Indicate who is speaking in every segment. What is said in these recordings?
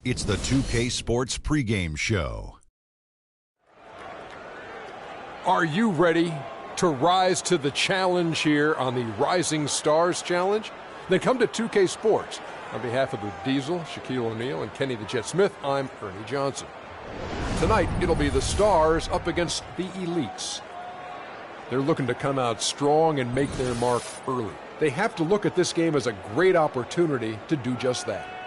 Speaker 1: It's the 2K Sports pregame show.
Speaker 2: Are you ready to rise to the challenge here on the Rising Stars Challenge? Then come to 2K Sports. On behalf of the Diesel, Shaquille O'Neal, and Kenny the Jet Smith, I'm Ernie Johnson. Tonight, it'll be the Stars up against the Elites. They're looking to come out strong and make their mark early. They have to look at this game as a great opportunity to do just that.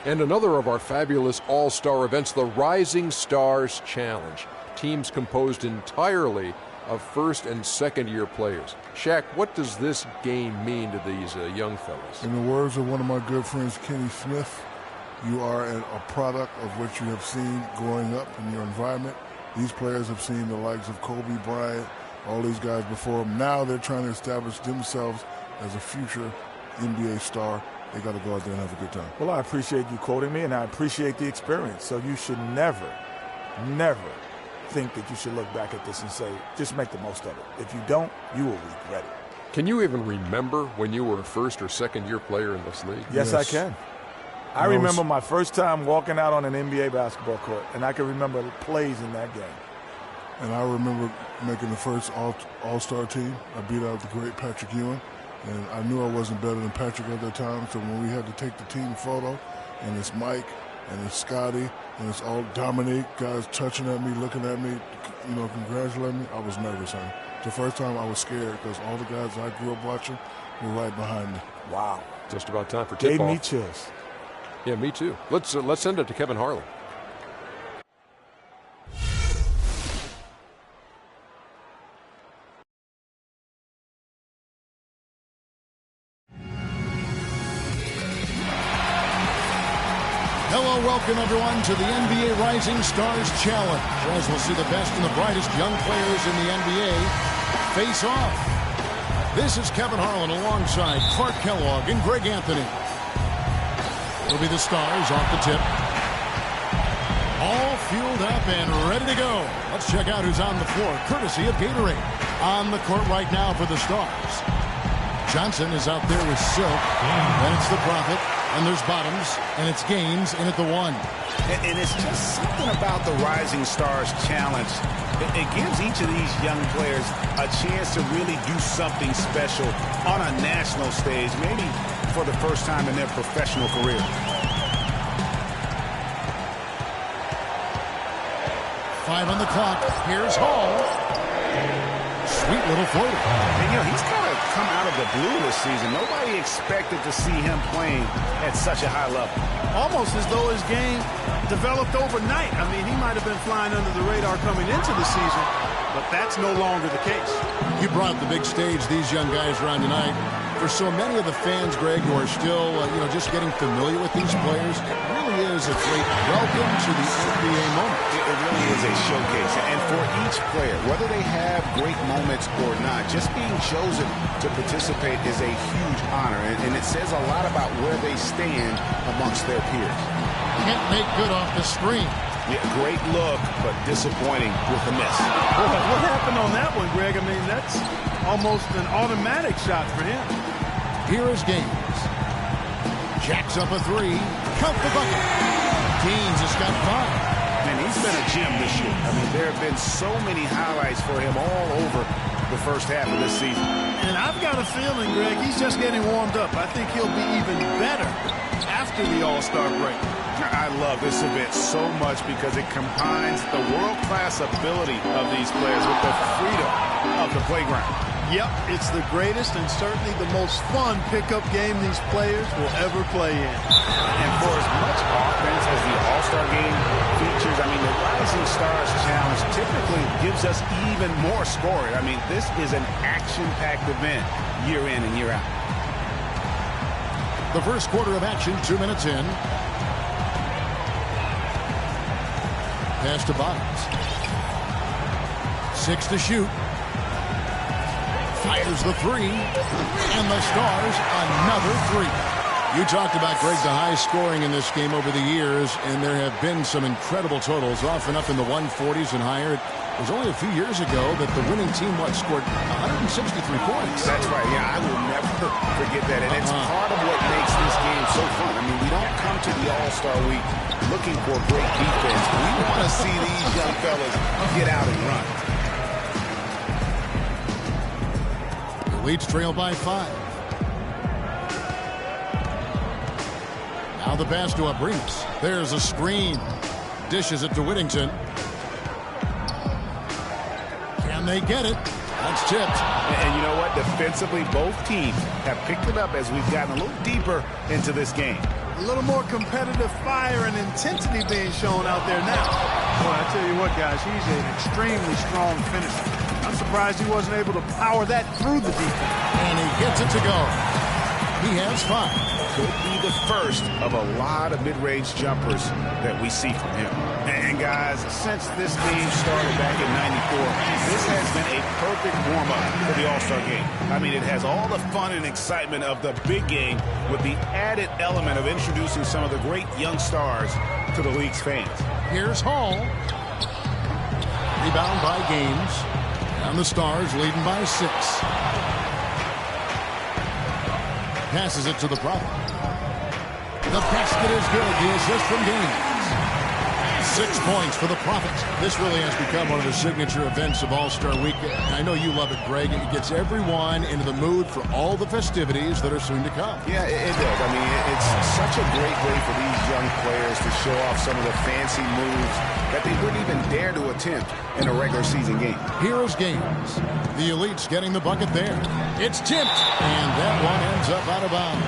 Speaker 2: And another of our fabulous all-star events, the Rising Stars Challenge. Teams composed entirely of first and second year players. Shaq, what does this game mean to these young fellas?
Speaker 3: In the words of one of my good friends, Kenny Smith, you are a product of what you have seen growing up in your environment. These players have seen the likes of Kobe Bryant, all these guys before them. Now they're trying to establish themselves as a future NBA star. They got to go out there and have a good time.
Speaker 4: Well, I appreciate you quoting me, and I appreciate the experience. So you should never think that you should look back at this and say, just make the most of it. If you don't, you will regret it.
Speaker 2: Can you even remember when you were a first or second year player in this league?
Speaker 4: Yes. I can. I remember my first time walking out on an NBA basketball court, and I can remember the plays in that game.
Speaker 3: And I remember making the first all-star team. I beat out the great Patrick Ewing. And I knew I wasn't better than Patrick at that time, so when we had to take the team photo, and it's Mike, and it's Scotty, and it's all Dominique, guys touching at me, looking at me, congratulating me, I was nervous, honey. The first time I was scared because all the guys I grew up watching were right behind me.
Speaker 4: Wow.
Speaker 2: Just about time for tip-off.
Speaker 4: Gave me chills.
Speaker 2: Yeah, me too. Let's send it to Kevin Harlan.
Speaker 5: Hello, welcome everyone to the NBA Rising Stars Challenge, as we'll see the best and the brightest young players in the NBA face off. This is Kevin Harlan alongside Clark Kellogg and Greg Anthony. It'll be the Stars off the tip. All fueled up and ready to go. Let's check out who's on the floor, courtesy of Gatorade. On the court right now for the Stars. Johnson is out there with Silk, and it's the Prophet. And there's Bottoms, and it's Gaines in at the one.
Speaker 6: And it's just something about the Rising Stars Challenge. It gives each of these young players a chance to really do something special on a national stage, maybe for the first time in their professional career.
Speaker 5: Five on the clock. Here's Hall. Sweet little floater.
Speaker 6: And, he's kind of come out of the blue this season. Nobody expected to see him playing at such a high level.
Speaker 7: Almost as though his game developed overnight. I mean, he might have been flying under the radar coming into the season, but that's no longer the case.
Speaker 5: You brought the big stage these young guys around tonight. For so many of the fans, Greg, who are still, just getting familiar with these players, it really is a great welcome to the NBA moment.
Speaker 6: It really is a showcase. And for each player, whether they have great moments or not, just being chosen to participate is a huge honor. And it says a lot about where they stand amongst their peers.
Speaker 5: Can't make good off the screen.
Speaker 6: Yeah, great look, but disappointing with the miss.
Speaker 7: What happened on that one, Greg? I mean, that's almost an automatic shot for him.
Speaker 5: Here is Gaines. Jacks up a three. Count the bucket. Gaines has got five.
Speaker 6: And he's been a gem this year. I mean, there have been so many highlights for him all over the first half of this season.
Speaker 7: And I've got a feeling, Greg, he's just getting warmed up. I think he'll be even better after the All-Star break.
Speaker 6: I love this event so much because it combines the world-class ability of these players with the freedom of the playground.
Speaker 7: Yep, it's the greatest and certainly the most fun pickup game these players will ever play in.
Speaker 6: And for as much offense as the All-Star game features, I mean, the Rising Stars Challenge typically gives us even more scoring. I mean, this is an action-packed event year in and year out.
Speaker 5: The first quarter of action, 2 minutes in. Pass to Bottoms. 6 to shoot. Fires the three. And the Stars, another three. You talked about, Greg, the high scoring in this game over the years, and there have been some incredible totals, often up in the 140s and higher. It was only a few years ago that the winning team, scored 163 points.
Speaker 6: That's right. Yeah, I will never forget that. And it's part of what makes this game so fun. I mean, we don't come to the All-Star Week looking for great defense. We want to see these young fellas get out and run.
Speaker 5: The Leeds trail by 5. Now the pass to Abrines. There's a screen. Dishes it to Whittington. Can they get it? That's tipped.
Speaker 6: And you know what? Defensively, both teams have picked it up as we've gotten a little deeper into this game.
Speaker 7: A little more competitive fire and intensity being shown out there now. Boy, I tell you what, guys, he's an extremely strong finisher. I'm surprised he wasn't able to power that through the defense.
Speaker 5: And he gets it to go. He has 5.
Speaker 6: Could be the first of a lot of mid-range jumpers that we see from him. And guys, since this game started back in '94, this has been a perfect warm-up for the All-Star game. I mean, it has all the fun and excitement of the big game with the added element of introducing some of the great young stars to the league's fans.
Speaker 5: Here's Hall. Rebound by Gaines. And the Stars leading by 6. Passes it to the Prophet. The basket is good. The assist from Gaines. 6 points for the Prophet. This really has become one of the signature events of All-Star Weekend. I know you love it, Greg. It gets everyone into the mood for all the festivities that are soon to come.
Speaker 6: Yeah, it does. I mean, it's such a great way for these young players to show off some of the fancy moves that they wouldn't even dare to attempt in a regular season game.
Speaker 5: Here is Gaines. The Elites getting the bucket there. It's tipped, and that one ends up out of bounds.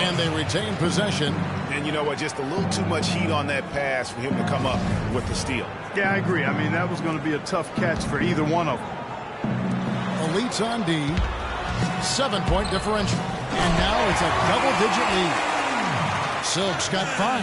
Speaker 5: And they retain possession.
Speaker 6: And you know what? Just a little too much heat on that pass for him to come up with the steal.
Speaker 7: Yeah, I agree. I mean, that was going to be a tough catch for either one of them.
Speaker 5: Elites on D. 7-point differential. And now it's a double-digit lead. Silk's got 5.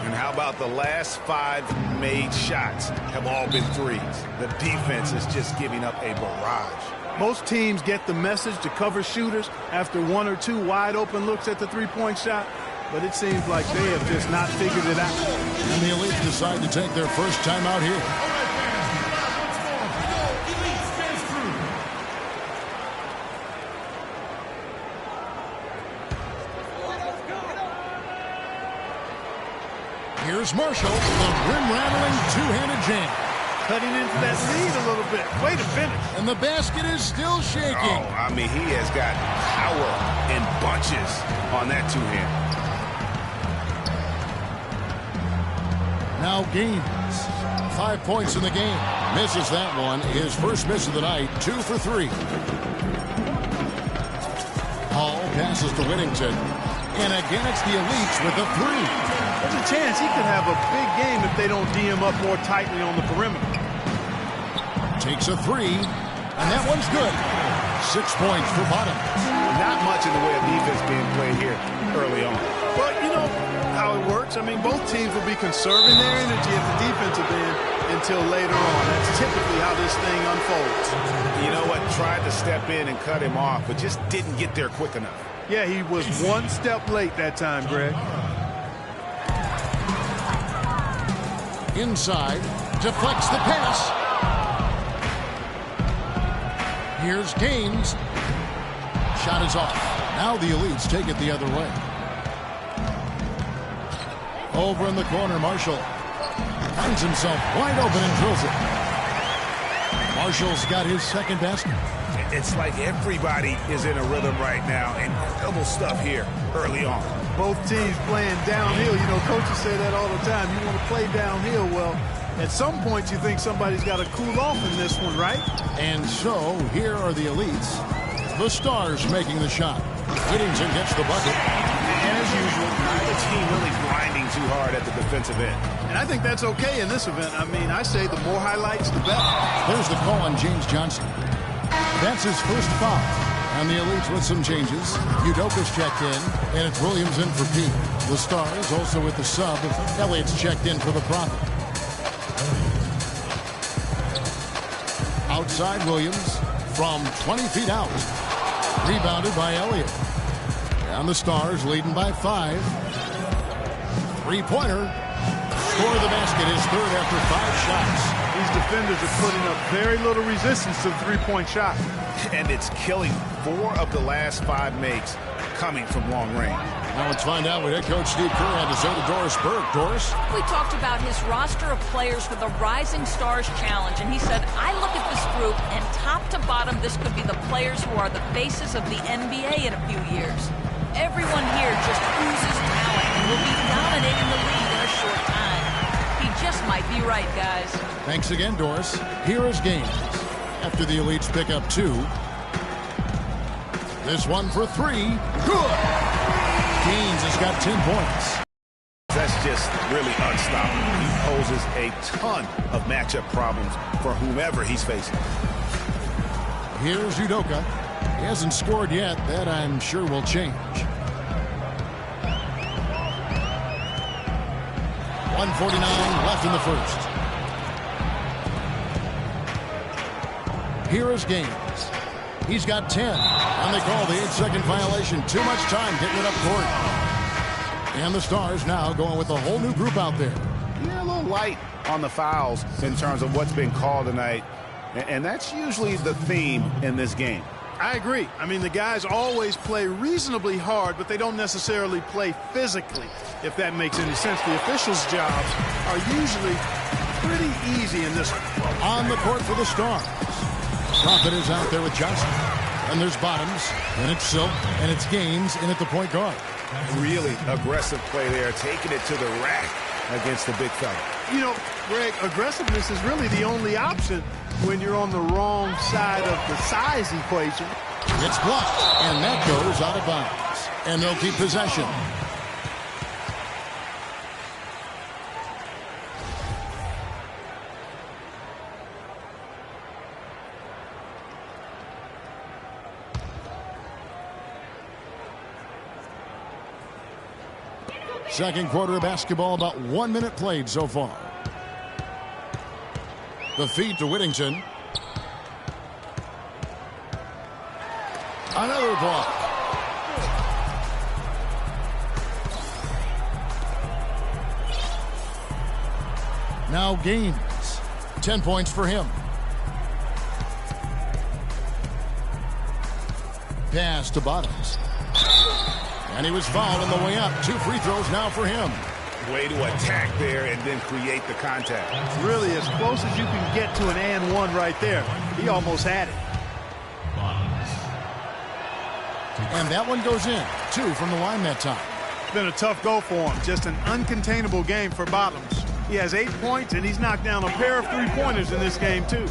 Speaker 6: And how about the last 5 made shots have all been threes? The defense is just giving up a barrage.
Speaker 7: Most teams get the message to cover shooters after 1 or 2 wide open looks at the three-point shot, but it seems like they have just not figured it out.
Speaker 5: And the Elites decide to take their first time out here. Here's Marshall, the rim-rattling two-handed jam.
Speaker 7: Cutting into that lead a little bit. Way to finish.
Speaker 5: And the basket is still shaking.
Speaker 6: Oh, I mean, he has got power in bunches on that two-hand.
Speaker 5: Now Gaines, 5 points in the game. Misses that one. His first miss of the night, 2 for 3. Hall passes to Whittington. And again, it's the Elites with a 3.
Speaker 7: There's a chance he could have a big game if they don't D him up more tightly on the perimeter.
Speaker 5: Takes a 3, and that one's good. 6 points for Bottom.
Speaker 6: Not much in the way of defense being played here early on.
Speaker 7: But you know how it works. I mean, both teams will be conserving their energy at the defensive end until later on. That's typically how this thing unfolds.
Speaker 6: You know what? Tried to step in and cut him off, but just didn't get there quick enough.
Speaker 7: Yeah, he was 1 step late that time, Greg.
Speaker 5: Inside, deflects the pass. Here's Gaines. Shot is off. Now the Elites take it the other way. Over in the corner, Marshall finds himself wide open and drills it. Marshall's got his second basket.
Speaker 6: It's like everybody is in a rhythm right now. Incredible stuff here early on.
Speaker 7: Both teams playing downhill. You know, coaches say that all the time. You want to play downhill. Well, at some point you think somebody's got to cool off in this one, right?
Speaker 5: And so here are the Elites. The Stars making the shot. Whittington gets the bucket.
Speaker 6: And as usual, neither team really grinding too hard at the defensive end.
Speaker 7: And I think that's okay in this event. I mean, I say the more highlights, the better.
Speaker 5: There's the call on James Johnson. That's his first foul. And the Elites with some changes. Udoka's checked in, and it's Williams in for Pete. The Stars also with the sub. Elliott's checked in for the Prophet. Outside Williams from 20 feet out. Rebounded by Elliott. And the Stars leading by 5. Three-pointer. Score of the basket is third after 5 shots.
Speaker 7: These defenders are putting up very little resistance to the three-point shot.
Speaker 6: And it's killing 4 of the last 5 makes coming from long range.
Speaker 5: Now let's find out what head coach Steve Kerr had to say to Doris Burke. Doris?
Speaker 8: We talked about his roster of players for the Rising Stars Challenge, and he said, I look at this group, and top to bottom, this could be the players who are the faces of the NBA in a few years. Everyone here just oozes talent and will be dominating the league in a short time. He just might be right, guys.
Speaker 5: Thanks again, Doris. Here is Gaines. After the elites pick up 2. This one for 3. Good! Gaines has got 10 points.
Speaker 6: That's just really unstoppable. He poses a ton of matchup problems for whomever he's facing.
Speaker 5: Here's Udoka. He hasn't scored yet. That, I'm sure, will change. 1:49 left in the first. Here is Gaines. He's got 10. And they call the 8-second violation. Too much time getting it up court. And the Stars now going with a whole new group out there.
Speaker 6: Yeah, a little light on the fouls in terms of what's been called tonight. And that's usually the theme in this game.
Speaker 7: I agree. I mean, the guys always play reasonably hard, but they don't necessarily play physically, if that makes any sense. The officials' jobs are usually pretty easy in this one.
Speaker 5: On the court for the Stars. Profit is out there with Johnson. And there's Bottoms, and it's Silk, and it's Gaines in at the point guard.
Speaker 6: Really aggressive play there, taking it to the rack against the big fella.
Speaker 7: You know, Greg, aggressiveness is really the only option when you're on the wrong side of the size equation.
Speaker 5: It's blocked, and that goes out of bounds. And they'll keep possession. Second quarter of basketball, about 1 minute played so far. The feed to Whittington. Another block. Now Gaines. 10 points for him. Pass to Bottoms. And he was fouled on the way up. 2 free throws now for him.
Speaker 6: Way to attack there and then create the contact.
Speaker 7: It's really as close as you can get to an and one right there. He almost had it.
Speaker 5: And that one goes in. 2 from the line that time.
Speaker 7: It's been a tough go for him. Just an uncontainable game for Bottoms. He has 8 points, and he's knocked down a pair of 3-pointers in this game, too.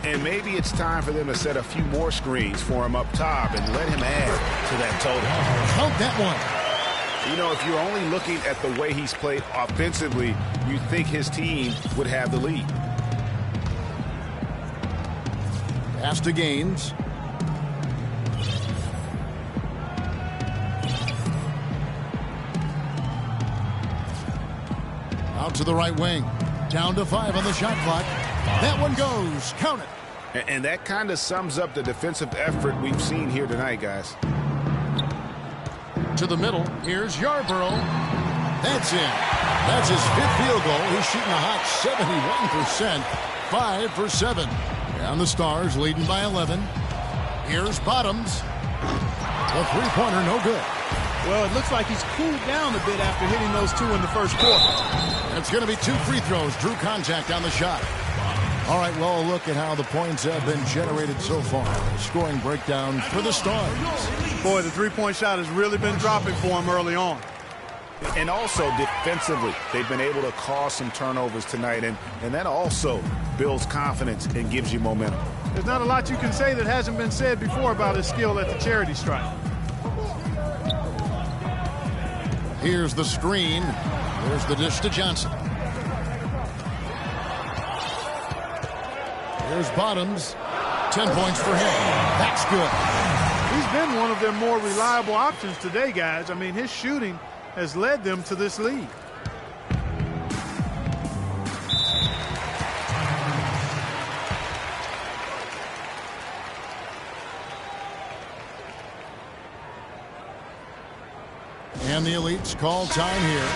Speaker 6: And maybe it's time for them to set a few more screens for him up top and let him add to that total.
Speaker 5: Count that one.
Speaker 6: You know, if you're only looking at the way he's played offensively, you think his team would have the lead.
Speaker 5: Pass to Gaines. Out to the right wing. Down to 5 on the shot clock. That one goes. Count it.
Speaker 6: And that kind of sums up the defensive effort we've seen here tonight, guys.
Speaker 5: To the middle. Here's Yarborough. That's in. That's his 5th field goal. He's shooting a hot 71%. 5 for 7. And the Stars leading by 11. Here's Bottoms. The 3-pointer no good.
Speaker 7: Well, it looks like he's cooled down a bit after hitting those 2 in the first quarter.
Speaker 5: And it's going to be 2 free throws. Drew contact on the shot. All right, well, look at how the points have been generated so far. Scoring breakdown for the Stars.
Speaker 7: Boy, the 3-point shot has really been dropping for him early on.
Speaker 6: And also defensively, they've been able to cause some turnovers tonight, and that also builds confidence and gives you momentum.
Speaker 7: There's not a lot you can say that hasn't been said before about his skill at the charity stripe.
Speaker 5: Here's the screen. There's the dish to Johnson. Here's Bottoms. 10 points for him. That's good.
Speaker 7: He's been one of their more reliable options today, guys. I mean, his shooting has led them to this lead.
Speaker 5: And the elites call time here.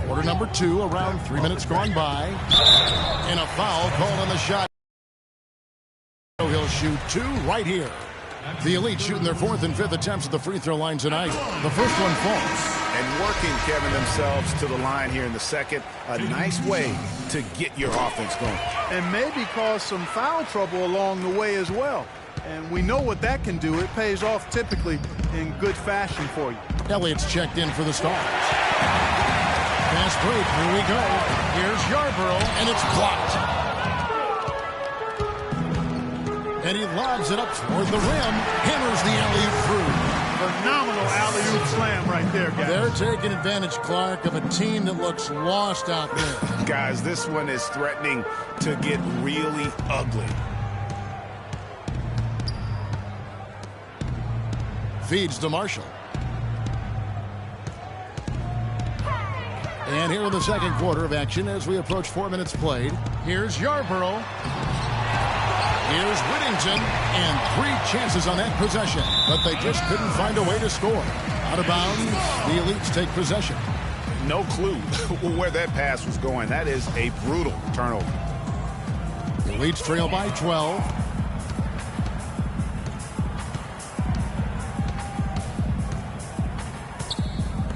Speaker 5: Quarter number number 2, around 3 minutes gone by. And a foul called on the shot. He'll shoot 2 right here. The Elite shooting their 4th and 5th attempts at the free throw line tonight. The first one falls.
Speaker 6: And working, Kevin, themselves to the line here in the second. A nice way to get your offense going.
Speaker 7: And maybe cause some foul trouble along the way as well. And we know what that can do. It pays off typically in good fashion for you.
Speaker 5: Elliott's checked in for the Stars. Fast break, here we go. Here's Yarborough, and it's blocked. And he lobs it up toward the rim. Hammers the alley-oop through.
Speaker 7: Phenomenal alley-oop slam right there, guys.
Speaker 5: They're taking advantage, Clark, of a team that looks lost out there.
Speaker 6: Guys, this one is threatening to get really ugly.
Speaker 5: Feeds to Marshall. And here in the second quarter of action as we approach 4 minutes played. Here's Yarborough. Here's Whittington. And 3 chances on that possession. But they just couldn't find a way to score. Out of bounds, the Elites take possession.
Speaker 6: No clue where that pass was going. That is a brutal turnover.
Speaker 5: The Elites trail by 12.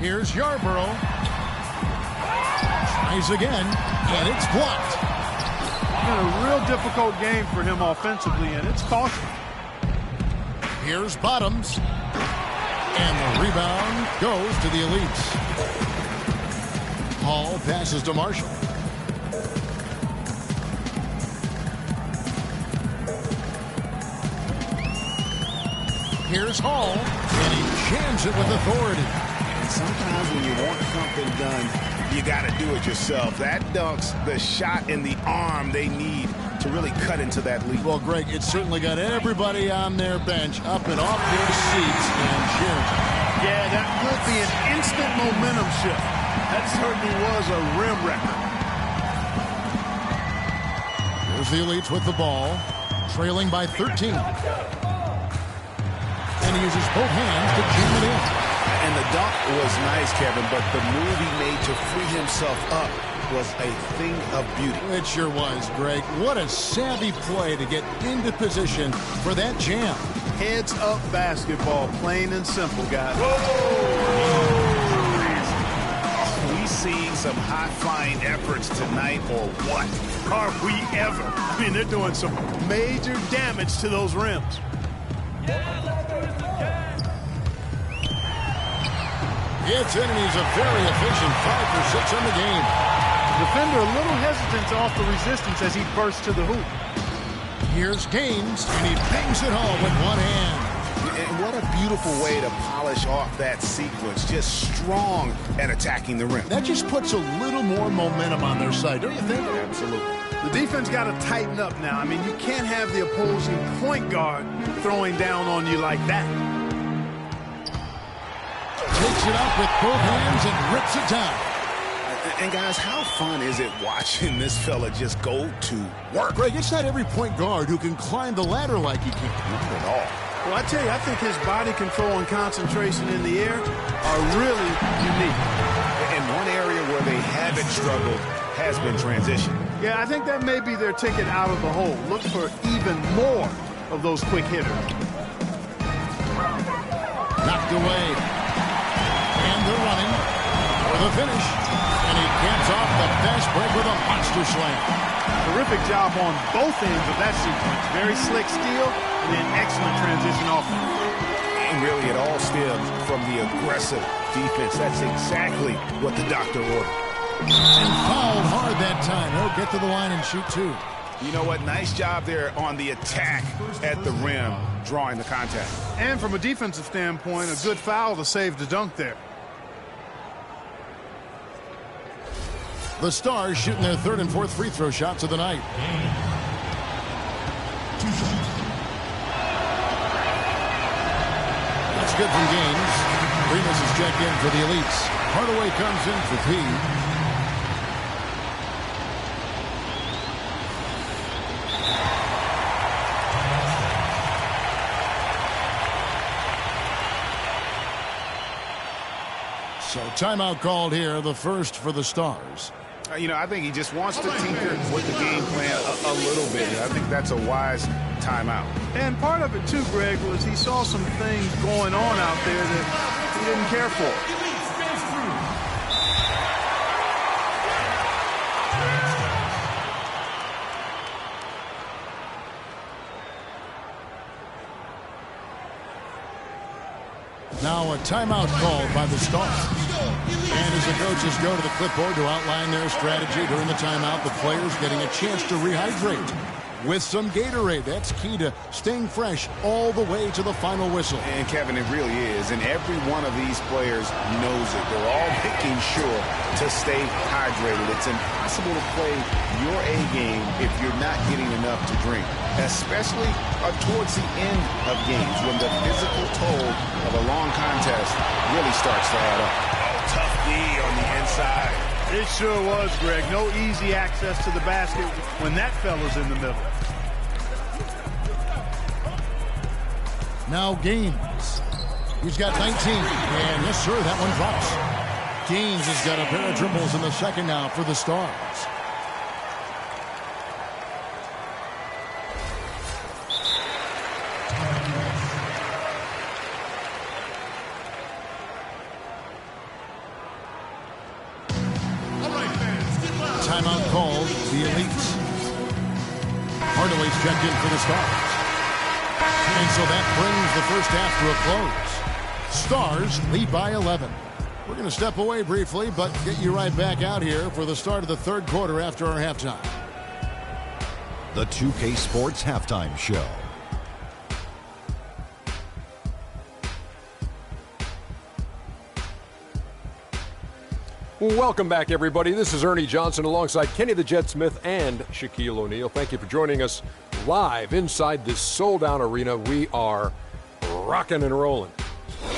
Speaker 5: Here's Yarborough. Tries again, and it's blocked.
Speaker 7: A real difficult game for him offensively, and it's costly.
Speaker 5: Here's Bottoms. And the rebound goes to the Elites. Hall passes to Marshall. Here's Hall, and he jams it with authority.
Speaker 6: Sometimes when you want something done, you got to do it yourself. That dunks the shot in the arm they need to really cut into that lead.
Speaker 5: Well, Greg, it certainly got everybody on their bench up and off their seats and cheering.
Speaker 7: Yeah, that could be an instant momentum shift. That certainly was a rim wrecker.
Speaker 5: Here's the Elites with the ball, trailing by 13. And he uses both hands to jam it in.
Speaker 6: And the dunk was nice, Kevin, but the move he made to free himself up was a thing of beauty.
Speaker 5: It sure was, Greg. What a savvy play to get into position for that jam.
Speaker 7: Heads up basketball, plain and simple, guys.
Speaker 6: We seeing some high-flying efforts tonight, or what?
Speaker 7: Are we ever? I mean, they're doing some major damage to those rims.
Speaker 5: It's in, and he's a very efficient 5 for 6 on the game.
Speaker 7: Defender a little hesitant off the resistance as he bursts to the hoop.
Speaker 5: Here's Gaines, and he bangs it home with one hand.
Speaker 6: And what a beautiful way to polish off that sequence. Just strong at attacking the rim.
Speaker 5: That just puts a little more momentum on their side, don't you think?
Speaker 6: Absolutely.
Speaker 7: The defense got to tighten up now. I mean, you can't have the opposing point guard throwing down on you like that.
Speaker 5: Takes it up with both hands and rips it down.
Speaker 6: And guys, how fun is it watching this fella just go to work?
Speaker 5: Greg, it's not every point guard who can climb the ladder like he can.
Speaker 6: Not at all.
Speaker 7: Well, I tell you, I think his body control and concentration in the air are really unique.
Speaker 6: And one area where they haven't struggled has been transition.
Speaker 7: Yeah, I think that may be their ticket out of the hole. Look for even more of those quick hitters.
Speaker 5: Knocked away. And they're running for the finish. And he gets off the fast break with a monster slam.
Speaker 7: Terrific job on both ends of that sequence. Very slick steal and then excellent transition offense.
Speaker 6: And really it all stems from the aggressive defense. That's exactly what the doctor ordered.
Speaker 5: And fouled hard that time. He'll get to the line and shoot 2.
Speaker 6: You know what? Nice job there on the attack at the rim, drawing the contact.
Speaker 7: And from a defensive standpoint, a good foul to save the dunk there.
Speaker 5: The Stars shooting their 3rd and 4th free throw shots of the night. That's good from Gaines. Remus is checked in for the Elites. Hardaway comes in for P. So timeout called here, the first for the Stars.
Speaker 6: I think he just wants to tinker with the game plan a little bit. I think that's a wise timeout.
Speaker 7: And part of it, too, Greg, was he saw some things going on out there that he didn't care for.
Speaker 5: Now a timeout called by the Stars. And as the coaches go to the clipboard to outline their strategy during the timeout, the players getting a chance to rehydrate with some Gatorade. That's key to staying fresh all the way to the final whistle.
Speaker 6: And, Kevin, it really is. And every one of these players knows it. They're all making sure to stay hydrated. It's impossible to play your A game if you're not getting enough to drink, especially towards the end of games when the physical toll of a long contest really starts to add up. Oh, tough D on the inside.
Speaker 7: It sure was, Greg. No easy access to the basket when that fella's in the middle.
Speaker 5: Now Gaines. He's got 19. And yes, sir, that one drops. Gaines has got a pair of dribbles in the second now for the Stars. Timeout called, the Elites. Hardaway's checked in for the Stars. And so that brings the first half to a close. Stars lead by 11. We're going to step away briefly, but get you right back out here for the start of the third quarter after our halftime.
Speaker 1: The 2K Sports Halftime Show.
Speaker 2: Welcome back, everybody. This is Ernie Johnson alongside Kenny the Jet Smith and Shaquille O'Neal. Thank you for joining us live inside this sold-out arena. We are rocking and rolling.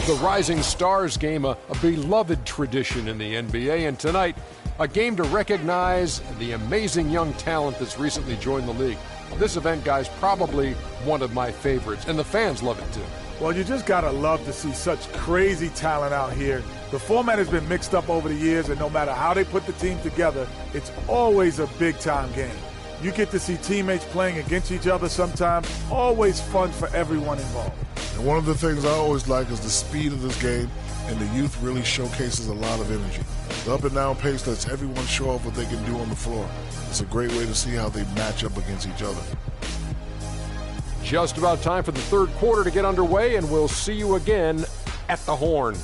Speaker 2: The Rising Stars game, a beloved tradition in the NBA, and tonight, a game to recognize the amazing young talent that's recently joined the league. This event, guys, probably one of my favorites, and the fans love it too.
Speaker 4: Well, you just gotta love to see such crazy talent out here. The format has been mixed up over the years, and no matter how they put the team together, it's always a big-time game. You get to see teammates playing against each other sometimes. Always fun for everyone involved.
Speaker 3: And one of the things I always like is the speed of this game, and the youth really showcases a lot of energy. The up-and-down pace lets everyone show off what they can do on the floor. It's a great way to see how they match up against each other.
Speaker 2: Just about time for the third quarter to get underway, and we'll see you again at the Horn.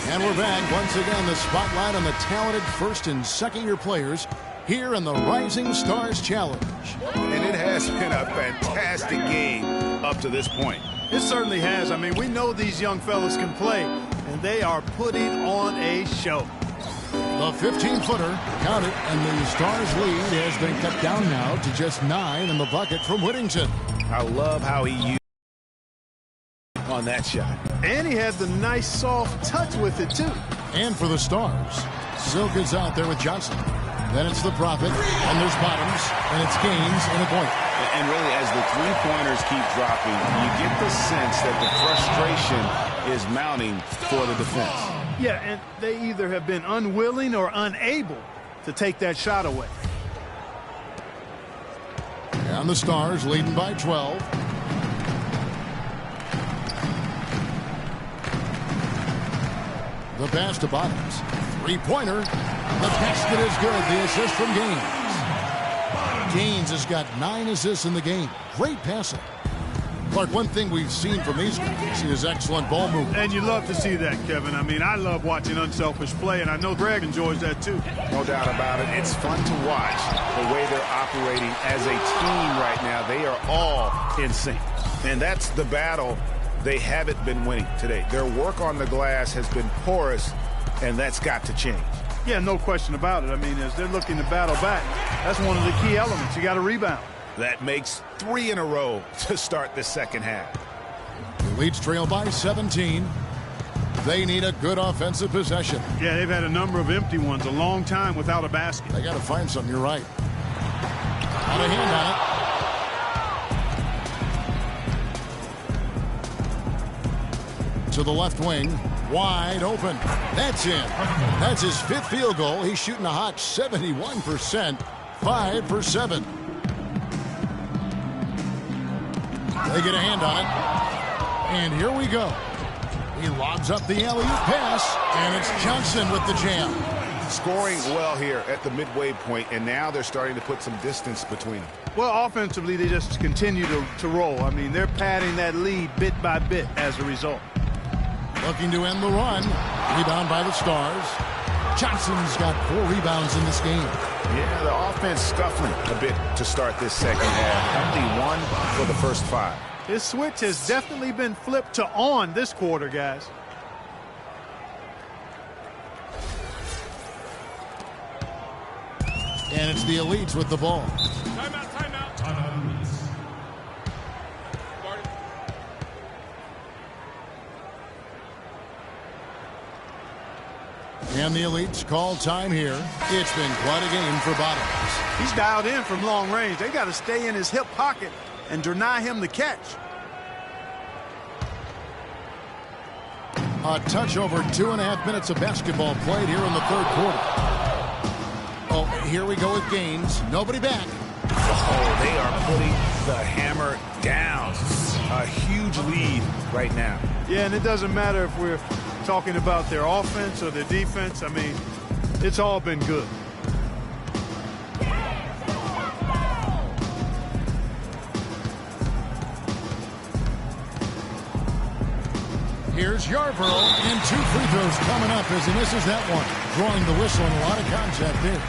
Speaker 5: And we're back. Once again, the spotlight on the talented first and second year players here in the Rising Stars Challenge.
Speaker 6: And it has been a fantastic game up to this point.
Speaker 7: It certainly has. I mean, we know these young fellas can play, and they are putting on a show.
Speaker 5: The 15-footer, count it, and the Stars lead has been cut down now to just 9 in the bucket from Whittington.
Speaker 6: I love how he used on that shot.
Speaker 7: And he had the nice soft touch with it, too.
Speaker 5: And for the Stars, Silk is out there with Johnson. Then it's the Prophet, and there's Bottoms, and it's Gaines and a point.
Speaker 6: And really, as the three-pointers keep dropping, you get the sense that the frustration is mounting for the defense.
Speaker 7: Yeah, and they either have been unwilling or unable to take that shot away.
Speaker 5: And the Stars leading by 12. The pass to Bottoms. Three-pointer. The basket is good. The assist from Gaines. Gaines has got 9 assists in the game. Great passing. Clark, one thing we've seen from these guys is excellent ball movement.
Speaker 7: And you love to see that, Kevin. I mean, I love watching unselfish play, and I know Greg enjoys that too.
Speaker 6: No doubt about it. It's fun to watch the way they're operating as a team right now. They are all in sync. And that's the battle they haven't been winning today. Their work on the glass has been porous, and that's got to change.
Speaker 7: Yeah, no question about it. I mean, as they're looking to battle back, that's one of the key elements. You got to rebound.
Speaker 6: That makes 3 in a row to start the second half.
Speaker 5: The Leeds trail by 17. They need a good offensive possession.
Speaker 7: Yeah, they've had a number of empty ones, a long time without a basket.
Speaker 5: They got to find something. You're right. Got a hand on it. To the left wing. Wide open. That's in. That's his 5th field goal. He's shooting a hot 71%. 5 for 7. They get a hand on it. And here we go. He lobs up the alley-oop pass, and it's Johnson with the jam.
Speaker 6: Scoring well here at the midway point, and now they're starting to put some distance between them.
Speaker 7: Well, offensively, they just continue to roll. I mean, they're padding that lead bit by bit as a result.
Speaker 5: Looking to end the run. Rebound by the Stars. Johnson's got 4 rebounds in this game.
Speaker 6: Yeah, the offense scuffling a bit to start this second half. Only 1 for the first 5.
Speaker 7: This switch has definitely been flipped to on this quarter, guys.
Speaker 5: And it's the Elites with the ball.
Speaker 2: Timeout.
Speaker 5: And the Elites call time here. It's been quite a game for Bottoms.
Speaker 7: He's dialed in from long range. They got to stay in his hip pocket and deny him the catch.
Speaker 5: A touch over 2.5 minutes of basketball played here in the 3rd quarter. Oh, here we go with Gaines. Nobody back.
Speaker 6: Oh, they are putting the hammer down. A huge lead right now.
Speaker 7: Yeah, and it doesn't matter if we're talking about their offense or their defense. I mean, it's all been good.
Speaker 5: Here's Yarborough, and 2 free throws coming up as he misses that one. Drawing the whistle and a lot of contact there.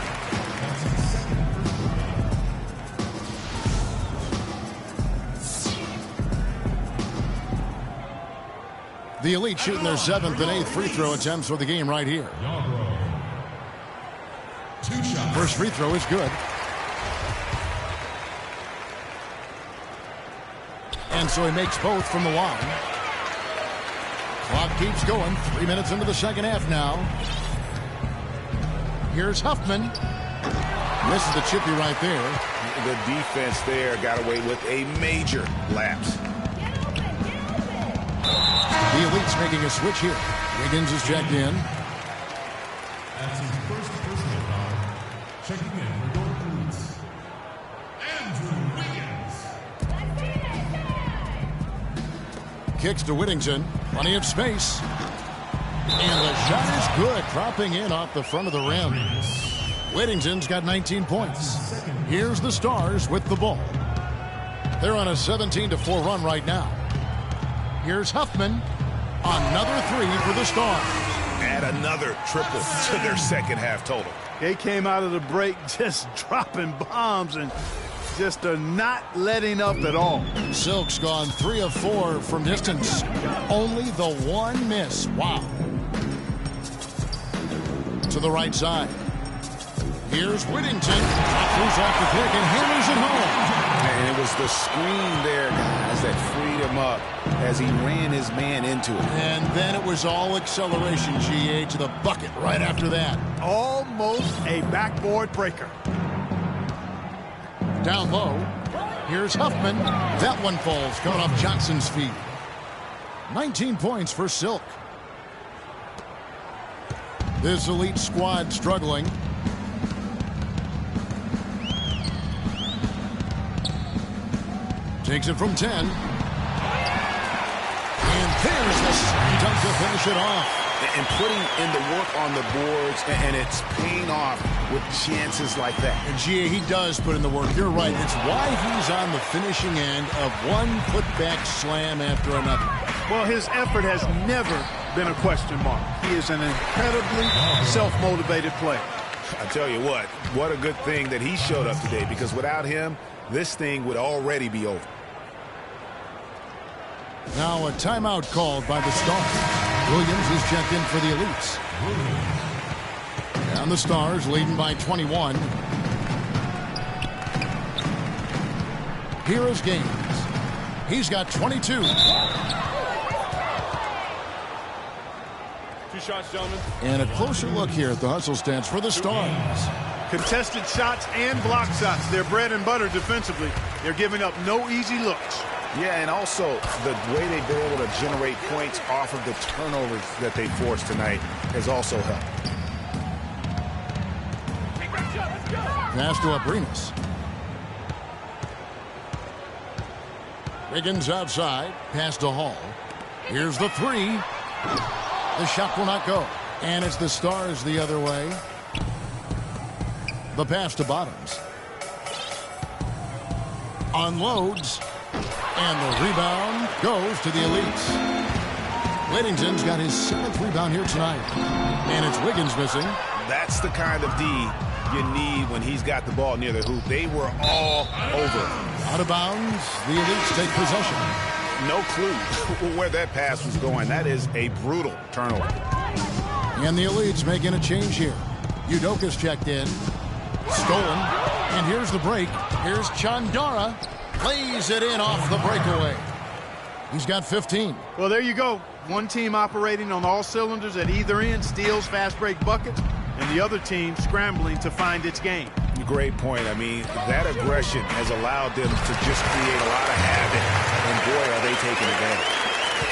Speaker 5: The Elite shooting their 7th and 8th free throw attempts for the game right here. First free throw is good. And so he makes both from the line. Clock keeps going. 3 minutes into the second half now. Here's Huffman. Misses the chippy right there.
Speaker 6: The defense there got away with a major lapse.
Speaker 5: The Elite's making a switch here. Wiggins is checked in.
Speaker 9: That's his first personal foul. Checking in for York Elites, Andrew Wiggins.
Speaker 5: Kicks to Whittington. Plenty of space. And the shot is good. Dropping in off the front of the rim. Whittington's got 19 points. Here's the Stars with the ball. They're on a 17-4 run right now. Here's Huffman. Another 3 for the Stars.
Speaker 6: Add another triple to their second half total.
Speaker 7: They came out of the break just dropping bombs and just not letting up at all.
Speaker 5: Silk's gone 3 of 4 from distance. Only the 1 miss. Wow. To the right side. Here's Whittington. Throws off the pick and hammers it home.
Speaker 6: And it was the screen there, guys, that freed him up as he ran his man into it.
Speaker 5: And then it was all acceleration, GA, to the bucket right after that.
Speaker 7: Almost a backboard breaker.
Speaker 5: Down low. Here's Huffman. That one falls, coming off Johnson's feet. 19 points for Silk. This Elite squad struggling. Takes it from 10. And there's the slam dunk to finish it off.
Speaker 6: And putting in the work on the boards, and it's paying off with chances like that.
Speaker 5: And GA, he does put in the work. You're right. It's why he's on the finishing end of one putback slam after another.
Speaker 7: Well, his effort has never been a question mark. He is an incredibly self-motivated player.
Speaker 6: I tell you what a good thing that he showed up today, because without him, this thing would already be over.
Speaker 5: Now a timeout called by the Stars. Williams is checked in for the Elites. And the Stars leading by 21. Here is Gaines. He's got 22.
Speaker 9: your shots, gentlemen.
Speaker 5: And a closer look here at the hustle stats for the Stars.
Speaker 7: Contested shots and block shots. They're bread and butter defensively. They're giving up no easy looks.
Speaker 6: Yeah, and also the way they've been able to generate points off of the turnovers that they forced tonight has also helped.
Speaker 5: Pass to Abrinas. Wiggins outside. Pass to Hall. Here's the three. The shot will not go. And it's the Stars the other way. The pass to Bottoms. Unloads. And the rebound goes to the Elites. Whittington's got his 7th rebound here tonight. And it's Wiggins missing.
Speaker 6: That's the kind of D you need when he's got the ball near the hoop. They were all over.
Speaker 5: Out of bounds. The Elites take possession.
Speaker 6: No clue where that pass was going. That is a brutal turnover.
Speaker 5: And the Elites making a change here. Udoka's checked in. Stolen. And here's the break. Here's Chandara. Lays it in off the breakaway. He's got 15.
Speaker 7: Well, there you go. One team operating on all cylinders at either end, steals, fast break buckets, and the other team scrambling to find its game.
Speaker 6: Great point. I mean, that aggression has allowed them to just create a lot of havoc, and boy, are they taking advantage.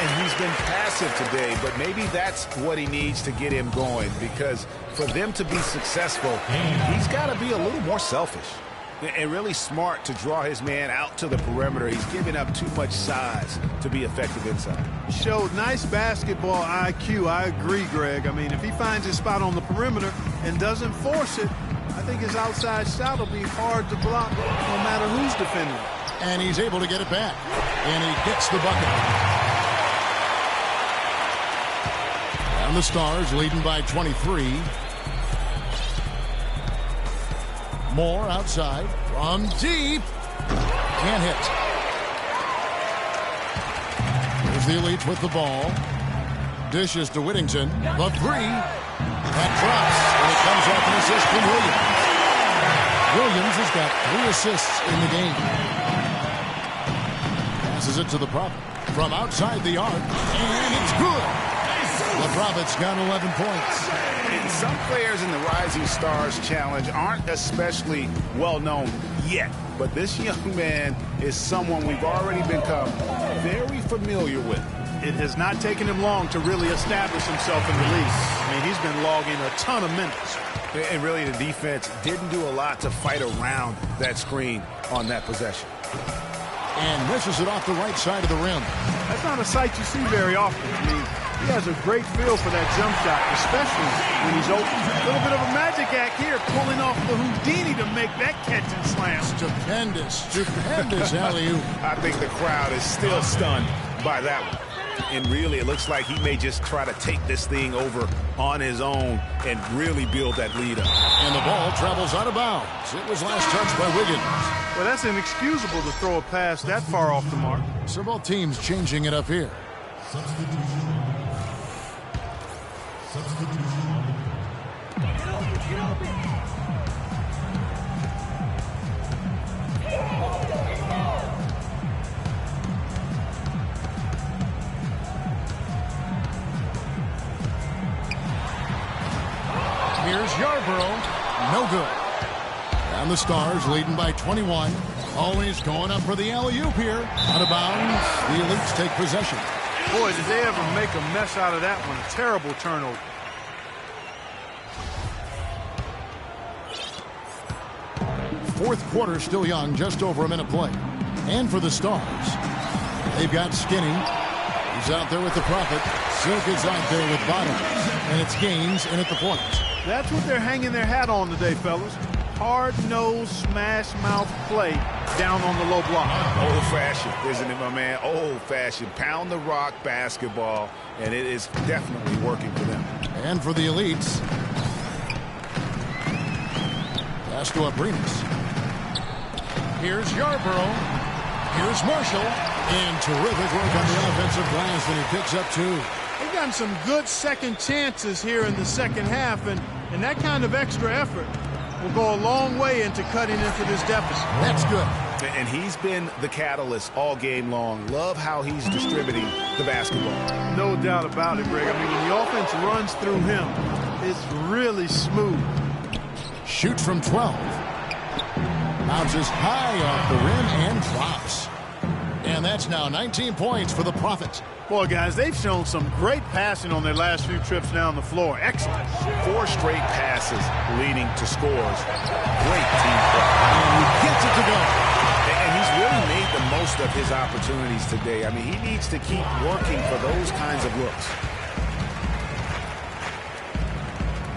Speaker 6: And he's been passive today, but maybe that's what he needs to get him going, because for them to be successful, he's got to be a little more selfish and really smart to draw his man out to the perimeter. He's giving up too much size to be effective inside.
Speaker 7: Showed nice basketball IQ. I agree, Greg. I mean, if he finds his spot on the perimeter and doesn't force it, I think his outside shot will be hard to block no matter who's defending.
Speaker 5: And he's able to get it back. And he gets the bucket. And the Stars leading by 23. Moore outside from deep. Can't hit. Here's the Elites with the ball. Dishes to Whittington. The three. That drops. And it comes off an assist from Williams. Williams has got 3 assists in the game. Passes it to the Prophet. From outside the arc. And it's good. The Prophet's got 11 points.
Speaker 6: And some players in the Rising Stars Challenge aren't especially well known yet. But this young man is someone we've already become very familiar with.
Speaker 7: It has not taken him long to really establish himself in the league. I mean, he's been logging a ton of minutes.
Speaker 6: And really, the defense didn't do a lot to fight around that screen on that possession.
Speaker 5: And misses it off the right side of the rim.
Speaker 7: That's not a sight you see very often. I mean, he has a great feel for that jump shot, especially when he's open. A little bit of a magic act here, pulling off the Houdini to make that catch and slam.
Speaker 5: Stupendous alley-oop.
Speaker 6: I think the crowd is still stunned by that one. And really, it looks like he may just try to take this thing over on his own and really build that lead up.
Speaker 5: And the ball travels out of bounds. It was last touched by Wiggins.
Speaker 7: Well, that's inexcusable to throw a pass that far off the mark.
Speaker 5: So both teams changing it up here.
Speaker 9: Substitution.
Speaker 5: Here's Yarborough. No good. And the Stars leading by 21. Always going up for the alley-oop here. Out of bounds. The Elites take possession.
Speaker 7: Boy, did they ever make a mess out of that one. A terrible turnover.
Speaker 5: Fourth quarter still young, just over a minute play. And for the Stars, they've got Skinny. He's out there with the Prophet. Silk is out there with Bottoms. And it's Gaines in at the point.
Speaker 7: That's what they're hanging their hat on today, fellas. Hard-nosed, smash-mouth play down on the low block.
Speaker 6: Old-fashioned, isn't it, my man? Old-fashioned. Pound the rock basketball, and it is definitely working for them.
Speaker 5: And for the Elites, pass to Abrinas. Here's Yarborough. Here's Marshall. And terrific work on the offensive glass, and he picks up 2.
Speaker 7: They've gotten some good second chances here in the second half, and that kind of extra effort will go a long way into cutting into this deficit.
Speaker 5: That's good.
Speaker 6: And he's been the catalyst all game long. Love how he's distributing the basketball.
Speaker 7: No doubt about it, Greg. I mean, when the offense runs through him, it's really smooth.
Speaker 5: Shoots from 12. Bounces high off the rim and drops. And that's now 19 points for the Profits.
Speaker 7: Boy, guys, they've shown some great passing on their last few trips down the floor. Excellent.
Speaker 6: 4 straight passes leading to scores. Great team play.
Speaker 5: And he gets it to go.
Speaker 6: And he's really made the most of his opportunities today. I mean, he needs to keep working for those kinds of looks.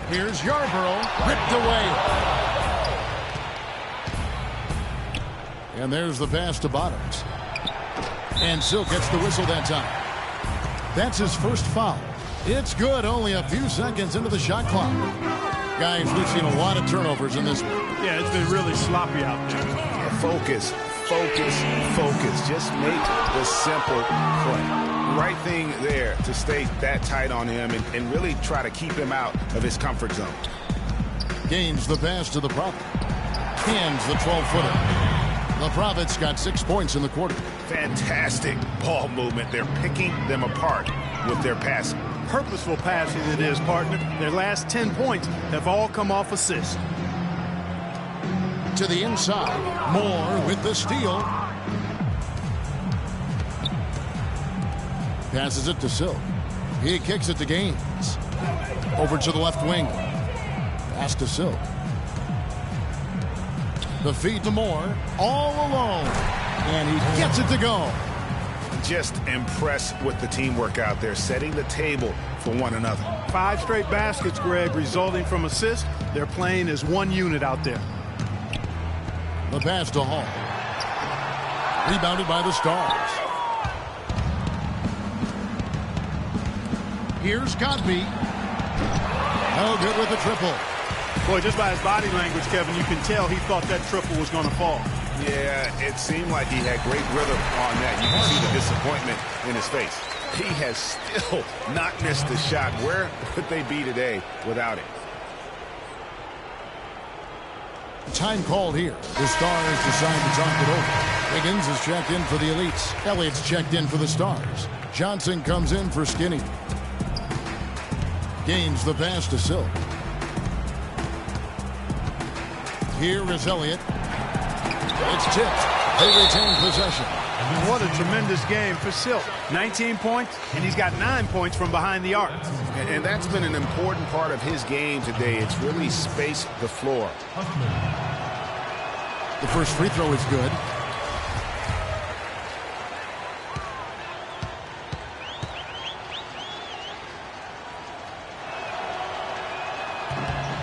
Speaker 5: Here's Yarborough, ripped away. And there's the pass to Bottoms. And Silk gets the whistle that time. That's his first foul. It's good, only a few seconds into the shot clock. Guys, we've seen a lot of turnovers in this one.
Speaker 7: Yeah, it's been really sloppy out there.
Speaker 6: Focus, focus, focus. Just make the simple play. Right thing there to stay that tight on him and really try to keep him out of his comfort zone.
Speaker 5: Gains the pass to the Prophet. Hands the 12-footer. The Profits got 6 points in the quarter.
Speaker 6: Fantastic ball movement. They're picking them apart with their passing.
Speaker 7: Purposeful passing it is, partner. Their last 10 points have all come off assists.
Speaker 5: To the inside. Moore with the steal. Passes it to Silk. He kicks it to Gaines. Over to the left wing. Pass to Silk. The feed to Moore, all alone, and he gets it to go.
Speaker 6: Just impressed with the teamwork out there, setting the table for one another.
Speaker 7: 5 straight baskets, Greg, resulting from assists. They're playing as one unit out there.
Speaker 5: The pass to Hall. Rebounded by the Stars. Here's Godby. No good with the triple.
Speaker 7: Boy, just by his body language, Kevin, you can tell he thought that triple was going to fall.
Speaker 6: Yeah, it seemed like he had great rhythm on that. You can see the disappointment in his face. He has still not missed a shot. Where would they be today without him?
Speaker 5: Time called here. The Stars decide to talk it over. Higgins is checked in for the Elites. Elliott's checked in for the Stars. Johnson comes in for Skinny. Gains the pass to Silk. Here is Elliott. It's tipped. They retain possession.
Speaker 7: What a tremendous game for Silk. 19 points, and he's got 9 points from behind the arc.
Speaker 6: And that's been an important part of his game today. It's really spaced the floor.
Speaker 5: The first free throw is good.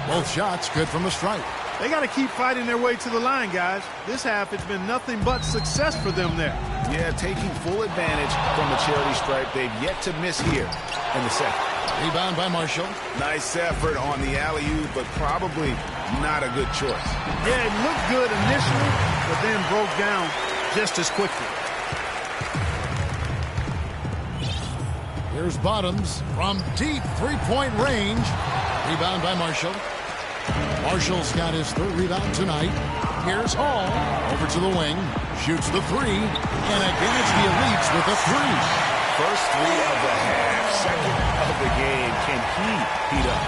Speaker 5: Both shots good from the stripe.
Speaker 7: They got to keep fighting their way to the line, guys. This half, it's been nothing but success for them there.
Speaker 6: Yeah, taking full advantage from the charity stripe. They've yet to miss here in the second.
Speaker 5: Rebound by Marshall.
Speaker 6: Nice effort on the alley-oop, but probably not a good choice.
Speaker 7: Yeah, it looked good initially, but then broke down just as quickly.
Speaker 5: Here's Bottoms from deep three-point range. Rebound by Marshall. Marshall's got his 3rd rebound tonight. Here's Hall. Over to the wing. Shoots the 3. And again it's the Elites with a 3.
Speaker 6: First 3 of the half. Second of the game. Can he heat up?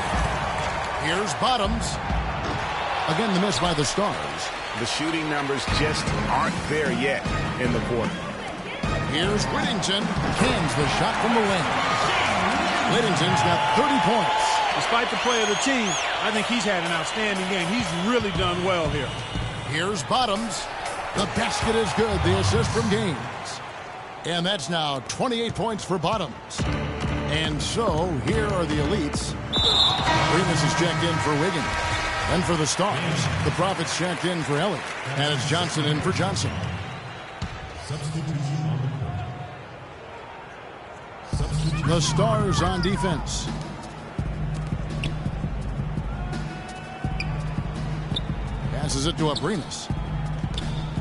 Speaker 5: Here's Bottoms. Again the miss by the Stars.
Speaker 6: The shooting numbers just aren't there yet in the quarter.
Speaker 5: Here's Whittington. Cans the shot from the wing. Whittington's got 30 points.
Speaker 7: Despite the play of the team, I think he's had an outstanding game. He's really done well here.
Speaker 5: Here's Bottoms. The basket is good. The assist from Gaines. And that's now 28 points for Bottoms. And so here are the Elites. Remus is checked in for Wiggins. And for the Stars, the Profits checked in for Elliott. And it's Johnson in for Johnson.
Speaker 9: Substitution on the court.
Speaker 5: The Stars on defense. Passes it to Abrinas.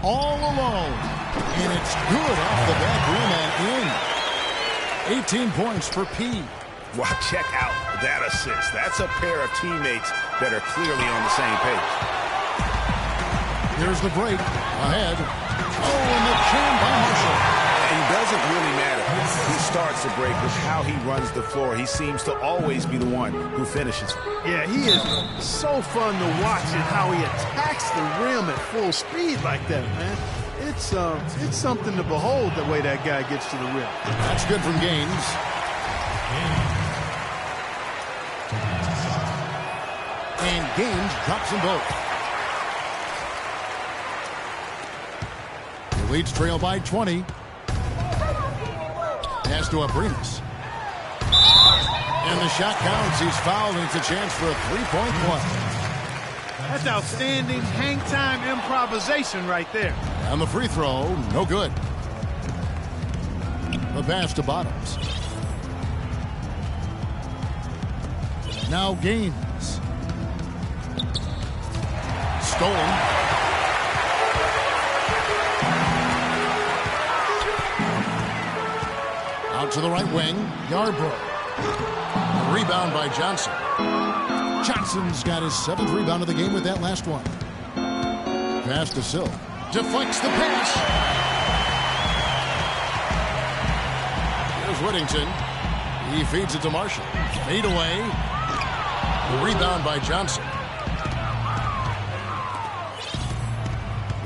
Speaker 5: All alone. And it's good off the back rim and in. 18 points for P.
Speaker 6: Wow, check out that assist. That's a pair of teammates that are clearly on the same page.
Speaker 5: Here's the break. Ahead.
Speaker 6: to break with how he runs the floor. He seems to always be the one who finishes.
Speaker 7: Yeah, he is so fun to watch and how he attacks the rim at full speed like that, man. It's something to behold the way that guy gets to the rim.
Speaker 5: That's good from Gaines. And Gaines drops them both. The Leeds trail by 20. Pass to Abrinas. And the shot counts. He's fouled, and it's a chance for a three-point play.
Speaker 7: That's outstanding hang-time improvisation right there.
Speaker 5: And the free throw, no good. The pass to Bottoms. Now Gaines. Stolen. Out to the right wing. Yarbrough. Rebound by Johnson. Johnson's got his 7th rebound of the game with that last one. Pass to Silk. Deflects the pass. Here's Whittington. He feeds it to Marshall. Fade away. Rebound by Johnson.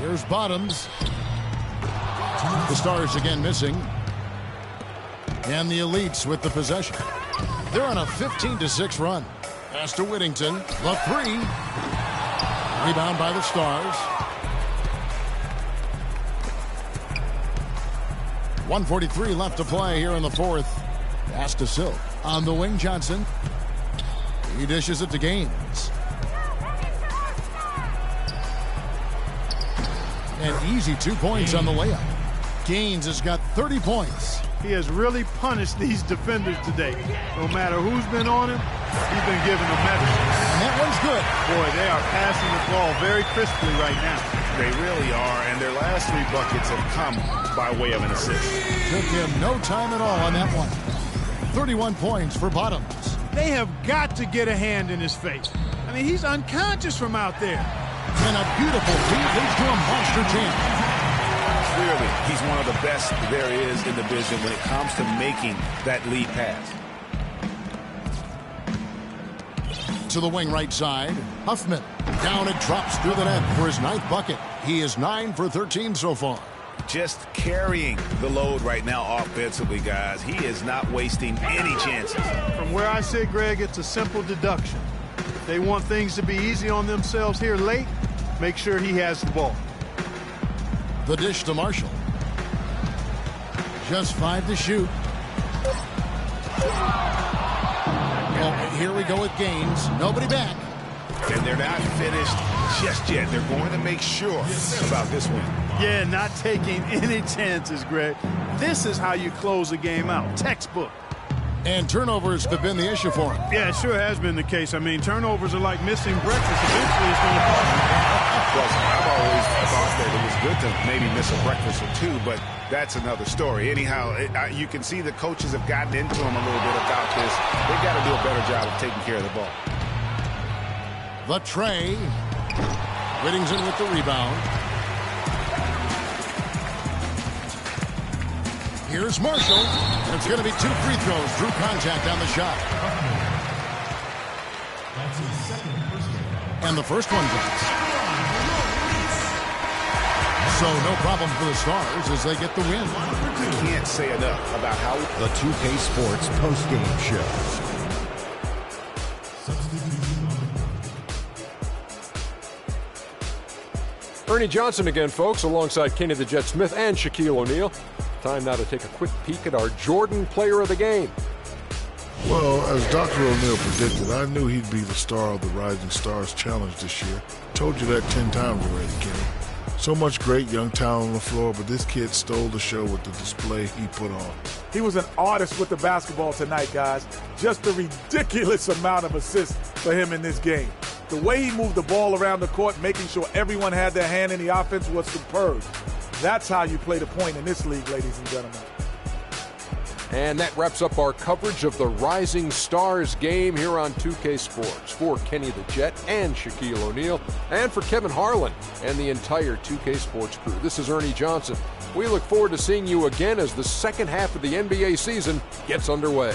Speaker 5: Here's Bottoms. The Stars again missing. And the Elites with the possession. They're on a 15-6 run. Pass to Whittington. The three. Rebound by the Stars. 1:43 left to play here in the fourth. Pass to Silk. On the wing, Johnson. He dishes it to Gaines. An easy 2 points on the layup. Gaines has got 30 points.
Speaker 7: He has really punished these defenders today. No matter who's been on him, he's been giving them medicine.
Speaker 5: And that one's good.
Speaker 7: Boy, they are passing the ball very crisply right now.
Speaker 6: They really are, and their last 3 buckets have come by way of an assist.
Speaker 5: Took him no time at all on that one. 31 points for Bottoms.
Speaker 7: They have got to get a hand in his face. I mean, he's unconscious from out there.
Speaker 5: And a beautiful feed leads to a monster jam.
Speaker 6: Clearly, he's one of the best there is in the business when it comes to making that lead pass.
Speaker 5: To the wing right side. Huffman. Down and drops through the net for his 9th bucket. He is 9 for 13 so far.
Speaker 6: Just carrying the load right now offensively, guys. He is not wasting any chances.
Speaker 7: From where I sit, Greg, it's a simple deduction. If they want things to be easy on themselves here late, make sure he has the ball.
Speaker 5: The dish to Marshall. Just 5 to shoot. Well, here we go with Gaines. Nobody back.
Speaker 6: And they're not finished just yet. They're going to make sure about this one.
Speaker 7: Yeah, not taking any chances, Greg. This is how you close a game out. Textbook.
Speaker 5: And turnovers have been the issue for him.
Speaker 7: Yeah, it sure has been the case. I mean, turnovers are like missing breakfast. Eventually, it's going to cost you.
Speaker 6: Well, I've always thought that it was good to maybe miss a breakfast or two, but that's another story. Anyhow, you can see the coaches have gotten into him a little bit about this. They've got to do a better job of taking care of the ball.
Speaker 5: The tray. Whittington with the rebound. Here's Marshall. And it's going to be 2 free throws. Drew contact on the shot.
Speaker 9: That's his 2nd personal foul.
Speaker 5: And the first one drops. So no problem for the Stars as they get the win.
Speaker 6: I can't say enough about how
Speaker 1: The 2K Sports postgame show.
Speaker 2: Ernie Johnson again, folks, alongside Kenny the Jet Smith and Shaquille O'Neal. Time now to take a quick peek at our Jordan Player of the Game.
Speaker 3: Well, as Dr. O'Neal predicted, I knew he'd be the star of the Rising Stars Challenge this year. Told you that 10 times already, Kenny. So much great young talent on the floor, but this kid stole the show with the display he put on.
Speaker 4: He was an artist with the basketball tonight, guys. Just a ridiculous amount of assists for him in this game. The way he moved the ball around the court, making sure everyone had their hand in the offense, was superb. That's how you play the point in this league, ladies and gentlemen.
Speaker 2: And that wraps up our coverage of the Rising Stars game here on 2K Sports. For Kenny the Jet and Shaquille O'Neal, and for Kevin Harlan and the entire 2K Sports crew, this is Ernie Johnson. We look forward to seeing you again as the second half of the NBA season gets underway.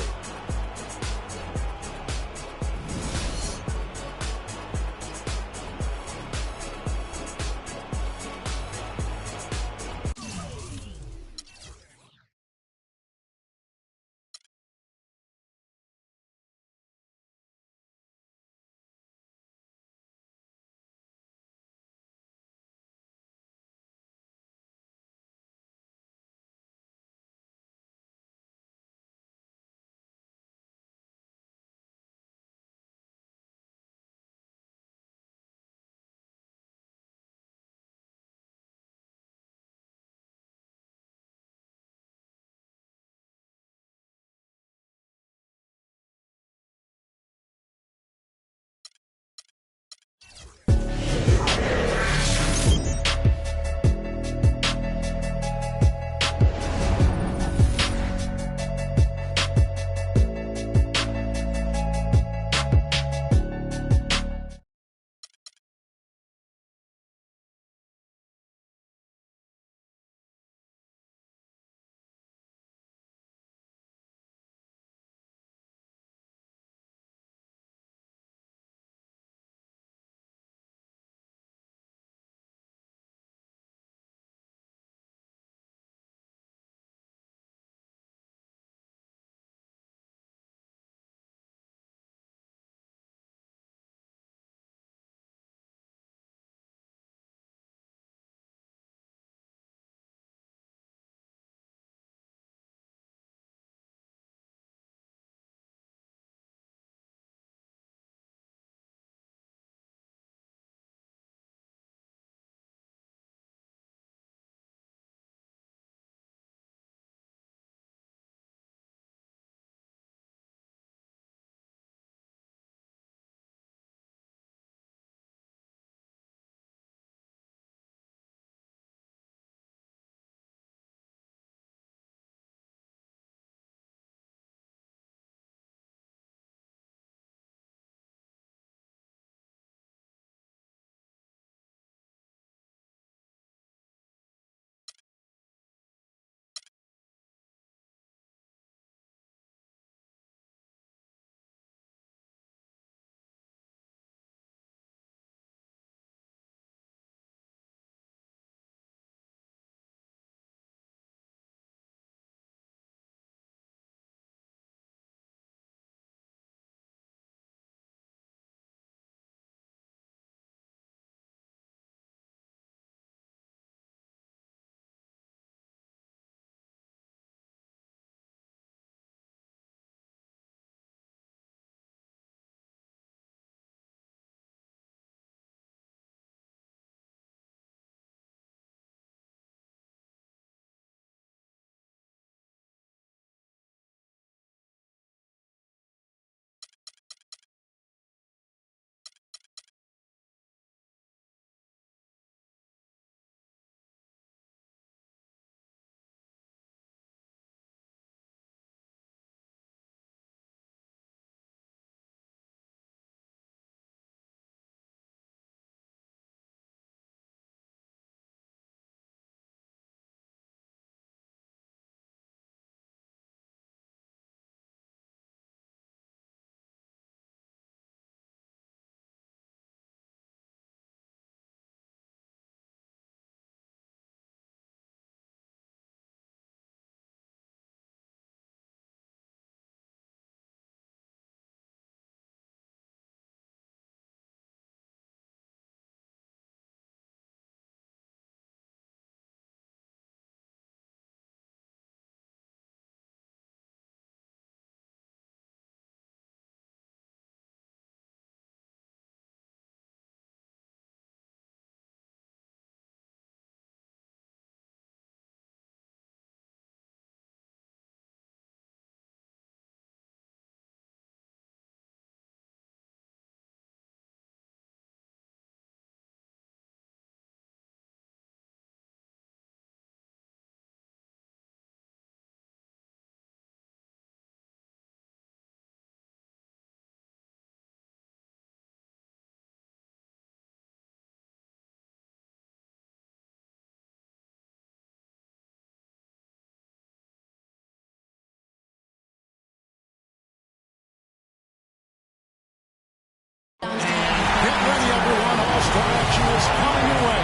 Speaker 5: All-Star action is coming your way.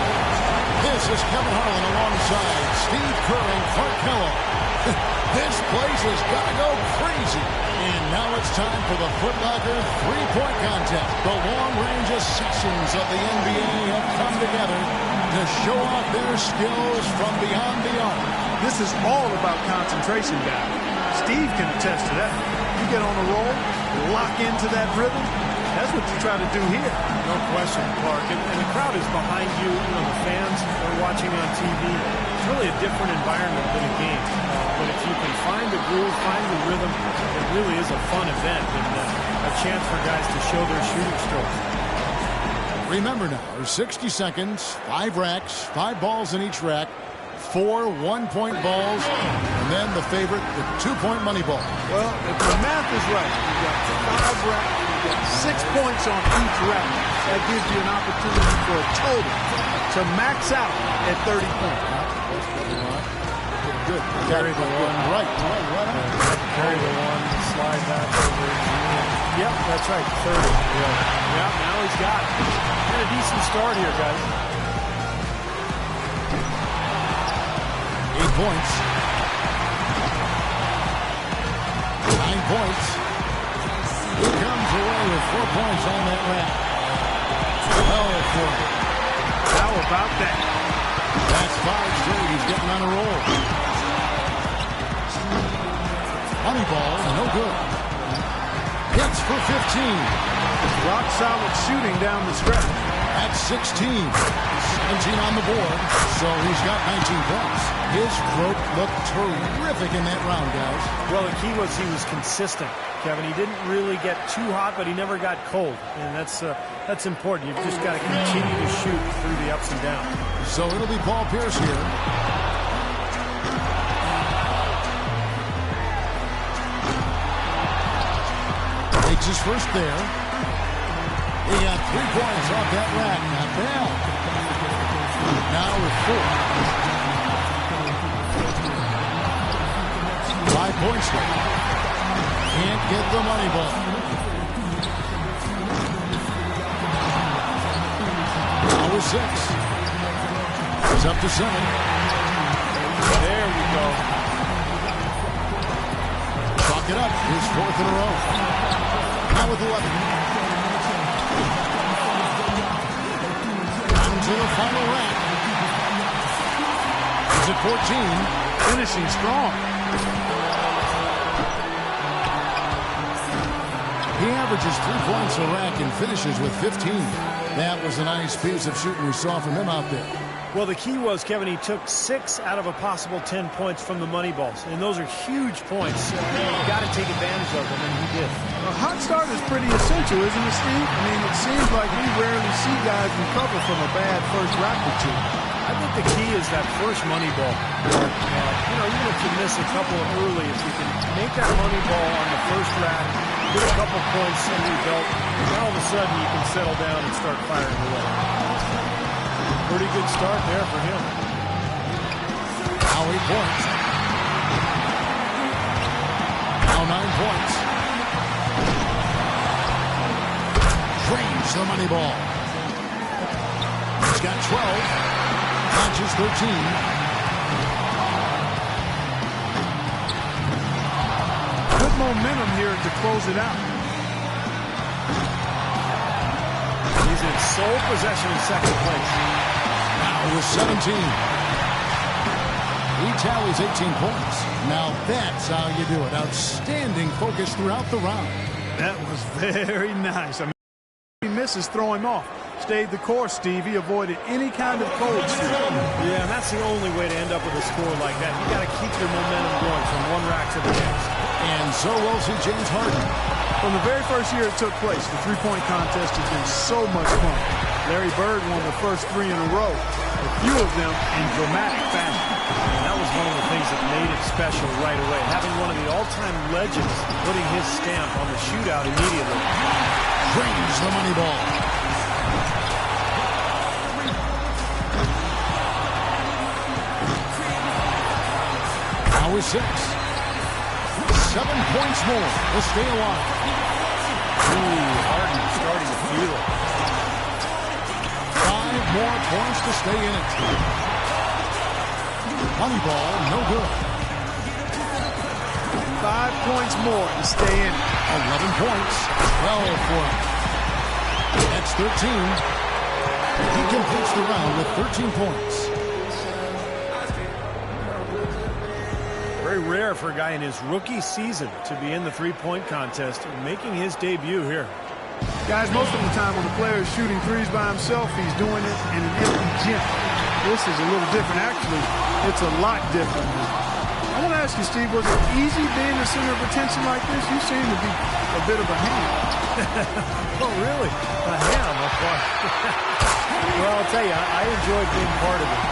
Speaker 5: This is Kevin Harlan alongside Steve Kerr and Clark Kellogg. This place has got to go crazy. And now it's time for the Foot Locker three-point contest. The long-range assassins of the NBA have come together to show off their skills from beyond the arc.
Speaker 7: This is all about concentration, guys. Steve can attest to that. You get on a roll, lock into that rhythm. That's what you try to do here.
Speaker 10: No question, Clark. And the crowd is behind you. The fans are watching on TV. It's really a different environment than a game. But if you can find the groove, find the rhythm, it really is a fun event and a chance for guys to show their shooting strokes.
Speaker 5: Remember now, 60 seconds, 5 racks, 5 balls in each rack, 4 one-point balls, and then the favorite, the 2-point money ball.
Speaker 7: Well, if my math is right, you've got 5 racks, you've got 6 points on each rack. That gives you an opportunity for a total to max out at 30 points.
Speaker 5: Good.
Speaker 10: Carry the one.
Speaker 5: Right.
Speaker 10: Carry the one, slide that over. Yep, that's right, 30. Yeah, now he's got it. And a decent start here, guys.
Speaker 5: 8 points. 9 points. He comes away with 4 points on that rack. 12 for him.
Speaker 7: How about that?
Speaker 5: That's 5 straight. He's getting on a roll. Money ball, no good. Hits for 15.
Speaker 7: Rock solid shooting down the stretch.
Speaker 5: That's 16. 17 on the board, so he's got 19 points. His throat looked terrific in that round, guys.
Speaker 10: Well, the key was he was consistent, Kevin. He didn't really get too hot, but he never got cold, and that's important. You've just got to continue to shoot through the ups and downs.
Speaker 5: So it'll be Paul Pierce here. Makes his first there. He got 3 points off that rack. Not bad. Now with 4. 5 points left. Can't get the money ball. Now with 6. He's up to 7.
Speaker 10: There we go.
Speaker 5: Chalk it up. His 4th in a row. Now with 11. Down to the final rack. He's at 14.
Speaker 7: Finishing strong.
Speaker 5: He averages 3 points a rack and finishes with 15. That was a nice piece of shooting we saw from him out there.
Speaker 10: Well, the key was, Kevin, he took 6 out of a possible 10 points from the money balls. And those are huge points. You've got to take advantage of them, and he did.
Speaker 7: A hot start is pretty essential, isn't it, Steve? I mean, it seems like we rarely see guys recover from a bad first rack or two.
Speaker 10: I think the key is that first money ball. Even if you miss a couple early, if you can make that money ball on the first rack, get a couple points under your belt, and all of a sudden you can settle down and start firing away. Pretty good start there for him.
Speaker 5: Now 8 points. Now 9 points. Drains the money ball. He's got 12. Launches 13.
Speaker 7: Good momentum here to close it out.
Speaker 10: He's in sole possession in second place.
Speaker 5: Now with 17. He tallies 18 points. Now that's how you do it. Outstanding focus throughout the round.
Speaker 7: That was very nice. I mean, he misses, throw him off. Stayed the course, Steve. He avoided any kind of cold streak.
Speaker 10: Yeah, and that's the only way to end up with a score like that. You got to keep your momentum going from one rack to the next.
Speaker 5: And so will see James Harden.
Speaker 7: From the very first year it took place, the three-point contest has been so much fun. Larry Bird won the first 3 in a row, a few of them in dramatic fashion.
Speaker 10: And that was one of the things that made it special right away. Having one of the all-time legends putting his stamp on the shootout immediately.
Speaker 5: Drains the money ball. Now with 6. 7 points more to stay alive.
Speaker 10: Ooh, Harden starting to feel it.
Speaker 5: needed more points to stay in it. Money ball, no good.
Speaker 7: 5 points more to stay in.
Speaker 5: 11 points, 12 for him. That's 13. He completes the round with 13 points.
Speaker 10: Very rare for a guy in his rookie season to be in the three-point contest, making his debut here.
Speaker 7: Guys, most of the time when the player is shooting threes by himself, he's doing it in an empty gym. This is a little different. Actually, it's a lot different. I want to ask you, Steve, was it easy being the center of attention like this? You seem to be a bit of a ham.
Speaker 10: Oh, really? A ham? Well, I'll tell you, I enjoyed being part of it.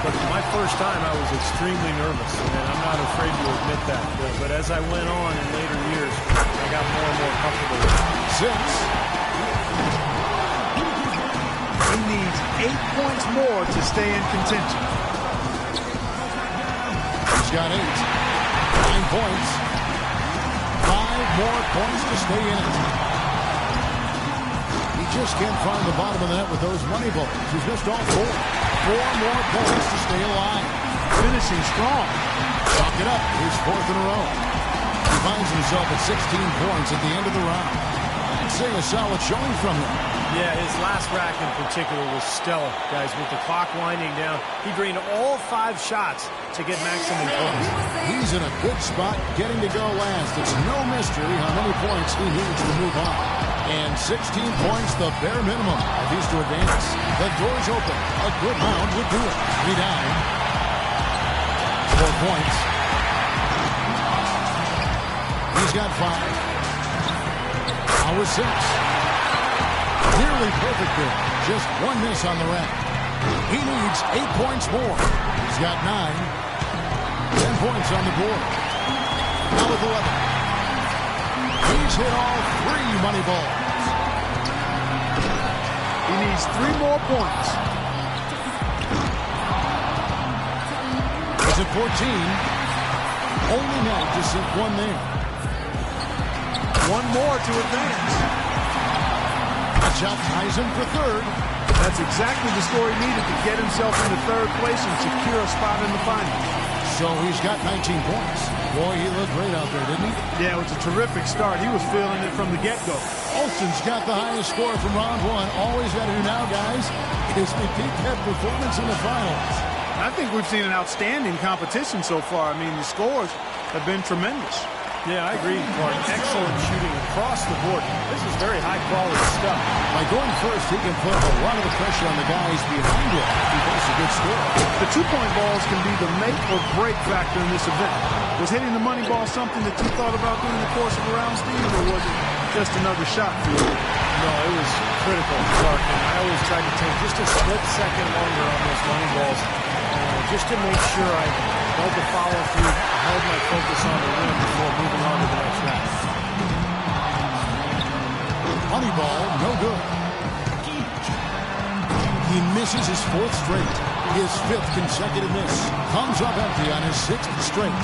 Speaker 10: But my first time, I was extremely nervous, and I'm not afraid to admit that. But as I went on in later years, I got more and more comfortable with it.
Speaker 5: 6.
Speaker 7: He needs 8 points more to stay in contention.
Speaker 5: He's got 8. 9 points. 5 more points to stay in it. He just can't find the bottom of the net with those money balls. He's missed all 4. 4 more points to stay alive.
Speaker 7: Finishing strong.
Speaker 5: Chalk it up. His 4th in a row. He finds himself at 16 points at the end of the round. I'd say a solid showing from him.
Speaker 10: Yeah, his last rack in particular was stellar, guys. With the clock winding down, he drained all 5 shots to get maximum points.
Speaker 5: He's in a good spot, getting to go last. It's no mystery how many points he needs to move on. And 16 points, the bare minimum, if he's to advance. The door's open. A good round would do it. 3 down. 4 points. He's got 5. Now with 6. Nearly perfect there. Just 1 miss on the rack. He needs 8 points more. He's got 9. 10 points on the board. Now with 11. He's hit all 3 money balls.
Speaker 7: He needs 3 more points.
Speaker 5: He's at 14. Only managed to sink 1 there.
Speaker 7: 1 more to advance.
Speaker 5: That shot ties him for 3rd.
Speaker 7: That's exactly the score he needed to get himself into 3rd place and secure a spot in the final.
Speaker 5: So he's got 19 points. Boy, he looked great out there, didn't he?
Speaker 7: Yeah, it was a terrific start. He was feeling it from the get-go.
Speaker 5: Olsen's got the highest score from round 1. All he's got to do now, guys, is repeat that performance in the finals.
Speaker 7: I think we've seen an outstanding competition so far. I mean, the scores have been tremendous.
Speaker 10: Yeah, I agree, Clark. Excellent shooting across the board. This is very high-quality stuff.
Speaker 5: By going first, he can put a lot of the pressure on the guys behind him. He makes a good score.
Speaker 7: The 2-point balls can be the make or break factor in this event. Was hitting the money ball something that you thought about during the course of the round, Steve, or was it just another shot for you?
Speaker 10: No, it was critical, Clark. And I always tried to take just a split second longer on those money balls just to make sure I held the follow-through, held my focus on the rim before moving on to the next round.
Speaker 5: Money ball, no good. He misses his 4th straight. His 5th consecutive miss. Comes up empty on his 6th straight.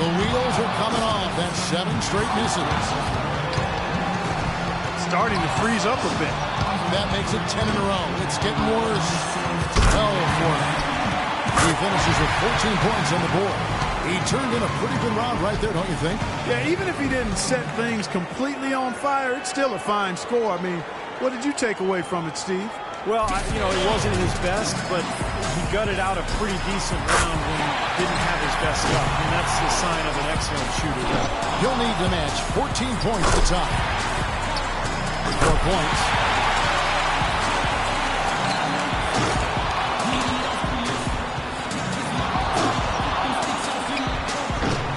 Speaker 5: The wheels are coming off. That's 7 straight misses.
Speaker 7: Starting to freeze up a bit.
Speaker 5: That makes it 10 in a row. It's getting worse. 12 for him. He finishes with 14 points on the board. He turned in a pretty good round right there, don't you think?
Speaker 7: Yeah, even if he didn't set things completely on fire, it's still a fine score. I mean, what did you take away from it, Steve?
Speaker 10: Well, it wasn't his best, but he gutted out a pretty decent round when he didn't have his best stuff. And that's the sign of an excellent shooter.
Speaker 5: He'll need to match 14 points to tie. 4 points.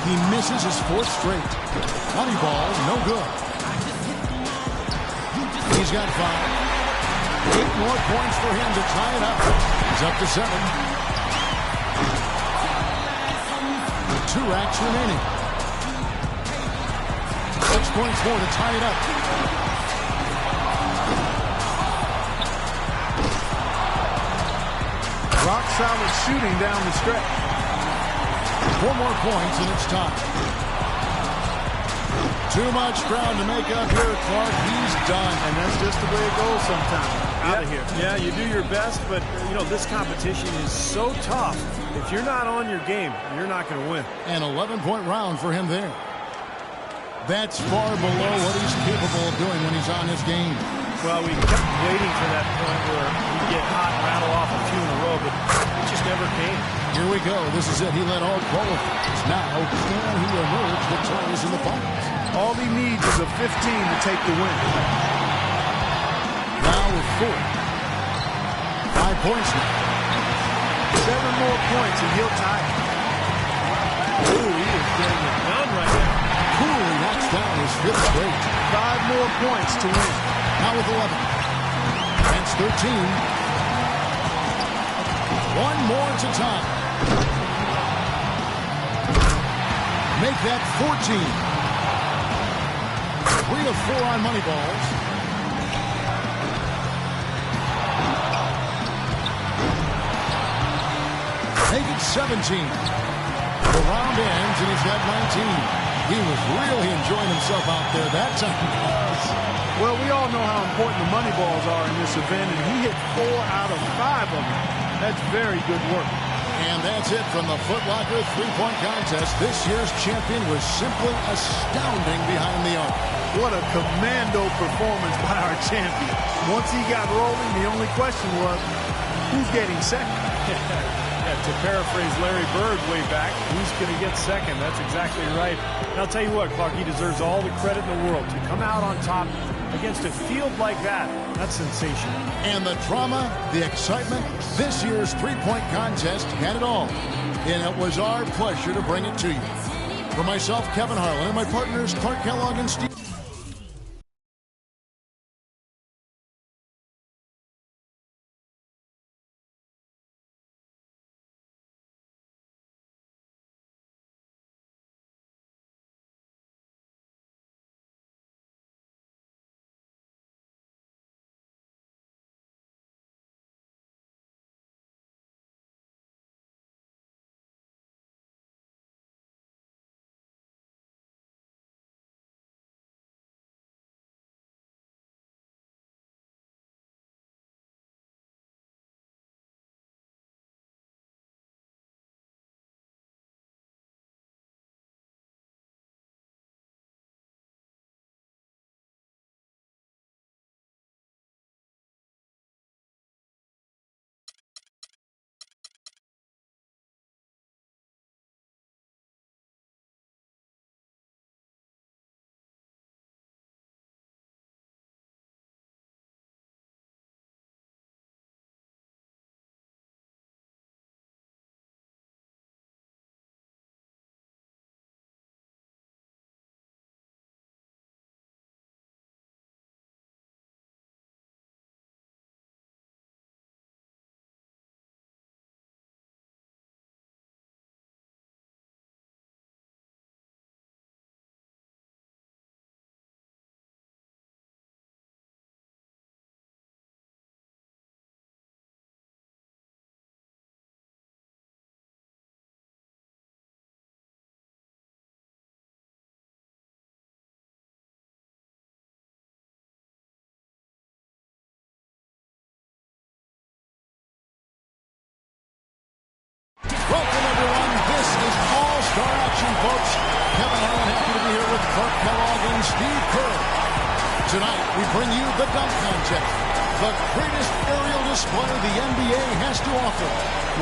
Speaker 5: He misses his 4th straight. Money ball, no good. He's got 5. 8 more points for him to tie it up. He's up to 7. 2 racks remaining. 6 points more to tie it up.
Speaker 7: Rock solid shooting down the stretch.
Speaker 5: 4 more points and it's time. Too much ground to make up here, Clark. He's done.
Speaker 7: And that's just the way it goes sometimes.
Speaker 10: out of here. Yeah, you do your best, but, you know, this competition is so tough. If you're not on your game, you're not going to win.
Speaker 5: An 11-point round for him there. That's far below what he's capable of doing when he's on his game.
Speaker 10: Well, we kept waiting for that point where he'd get hot and rattle off a few in a row, but it just never came.
Speaker 5: Here we go. This is it. He led all qualifiers. Now, can he emerge victorious in the finals?
Speaker 7: All he needs is a 15 to take the win.
Speaker 5: Now with 4. 5 points now.
Speaker 7: 7 more points and he'll tie it.
Speaker 10: Ooh, he is getting it done right now.
Speaker 5: Coolly knocks down his 5th straight.
Speaker 7: 5 more points to win.
Speaker 5: Now with 11. That's 13. 1 more to tie. Make that 14. 3 of 4 on money balls. Make it 17. The round ends and he's got 19. He was really enjoying himself out there that time.
Speaker 7: Well, we all know how important the money balls are in this event, and he hit 4 out of 5 of them. That's very good work.
Speaker 5: And that's it from the Foot Locker three-point contest. This year's champion was simply astounding behind the arc.
Speaker 7: What a commando performance by our champion. Once he got rolling, the only question was, who's getting second?
Speaker 10: To paraphrase Larry Bird way back, who's going to get second? That's exactly right. And I'll tell you what, Clark, he deserves all the credit in the world. To come out on top against a field like that, that's sensational.
Speaker 5: And the drama, the excitement, this year's three-point contest had it all. And it was our pleasure to bring it to you. For myself, Kevin Harlan, and my partners, Clark Kellogg and Steve. Welcome, everyone. This is All-Star Action, folks. Kevin Harlan, happy to be here with Clark Kellogg and Steve Kerr. Tonight, we bring you the dunk contest, the greatest aerial display the NBA has to offer.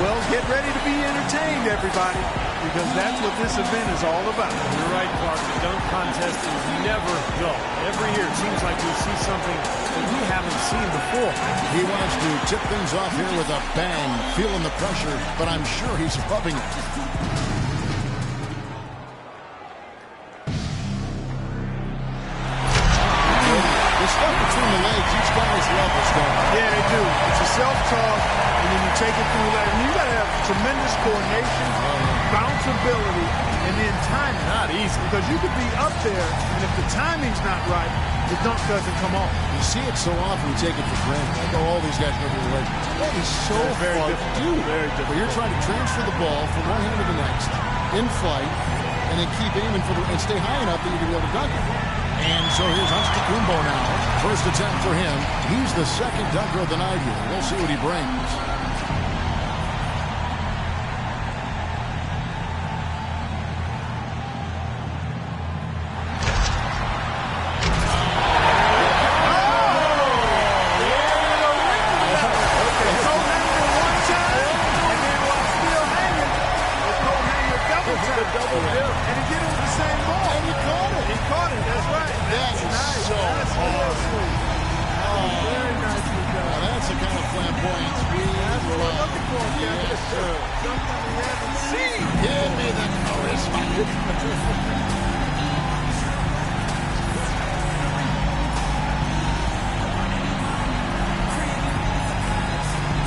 Speaker 7: Well, get ready to be entertained, everybody, because that's what this event is all about.
Speaker 10: You're right, Clark. The dunk contest is never dull. Every year, it seems like we see something that we haven't seen before.
Speaker 5: He wants to tip things off here with a bang, feeling the pressure, but I'm sure he's loving it. The stuff between the legs, each guy's love this stuff.
Speaker 7: Yeah, they do. It's a self-taught, and then you take it through that. And you got to have tremendous coordination, bounceability, and then timing.
Speaker 10: Not easy.
Speaker 7: Because you could be up there, and if the timing's not right, the dunk doesn't come off.
Speaker 5: You see it so often, we take it for granted. I know all these guys know the leg. That is so
Speaker 7: very
Speaker 5: hard
Speaker 7: difficult.
Speaker 5: to do.
Speaker 7: Very difficult.
Speaker 5: But you're trying to transfer the ball from one hand to the next, in flight, and then keep aiming for and stay high enough that you can be able to dunk it. And so here's Antetokounmpo now. First attempt for him. He's the second dunker of the night here. We'll see what he brings.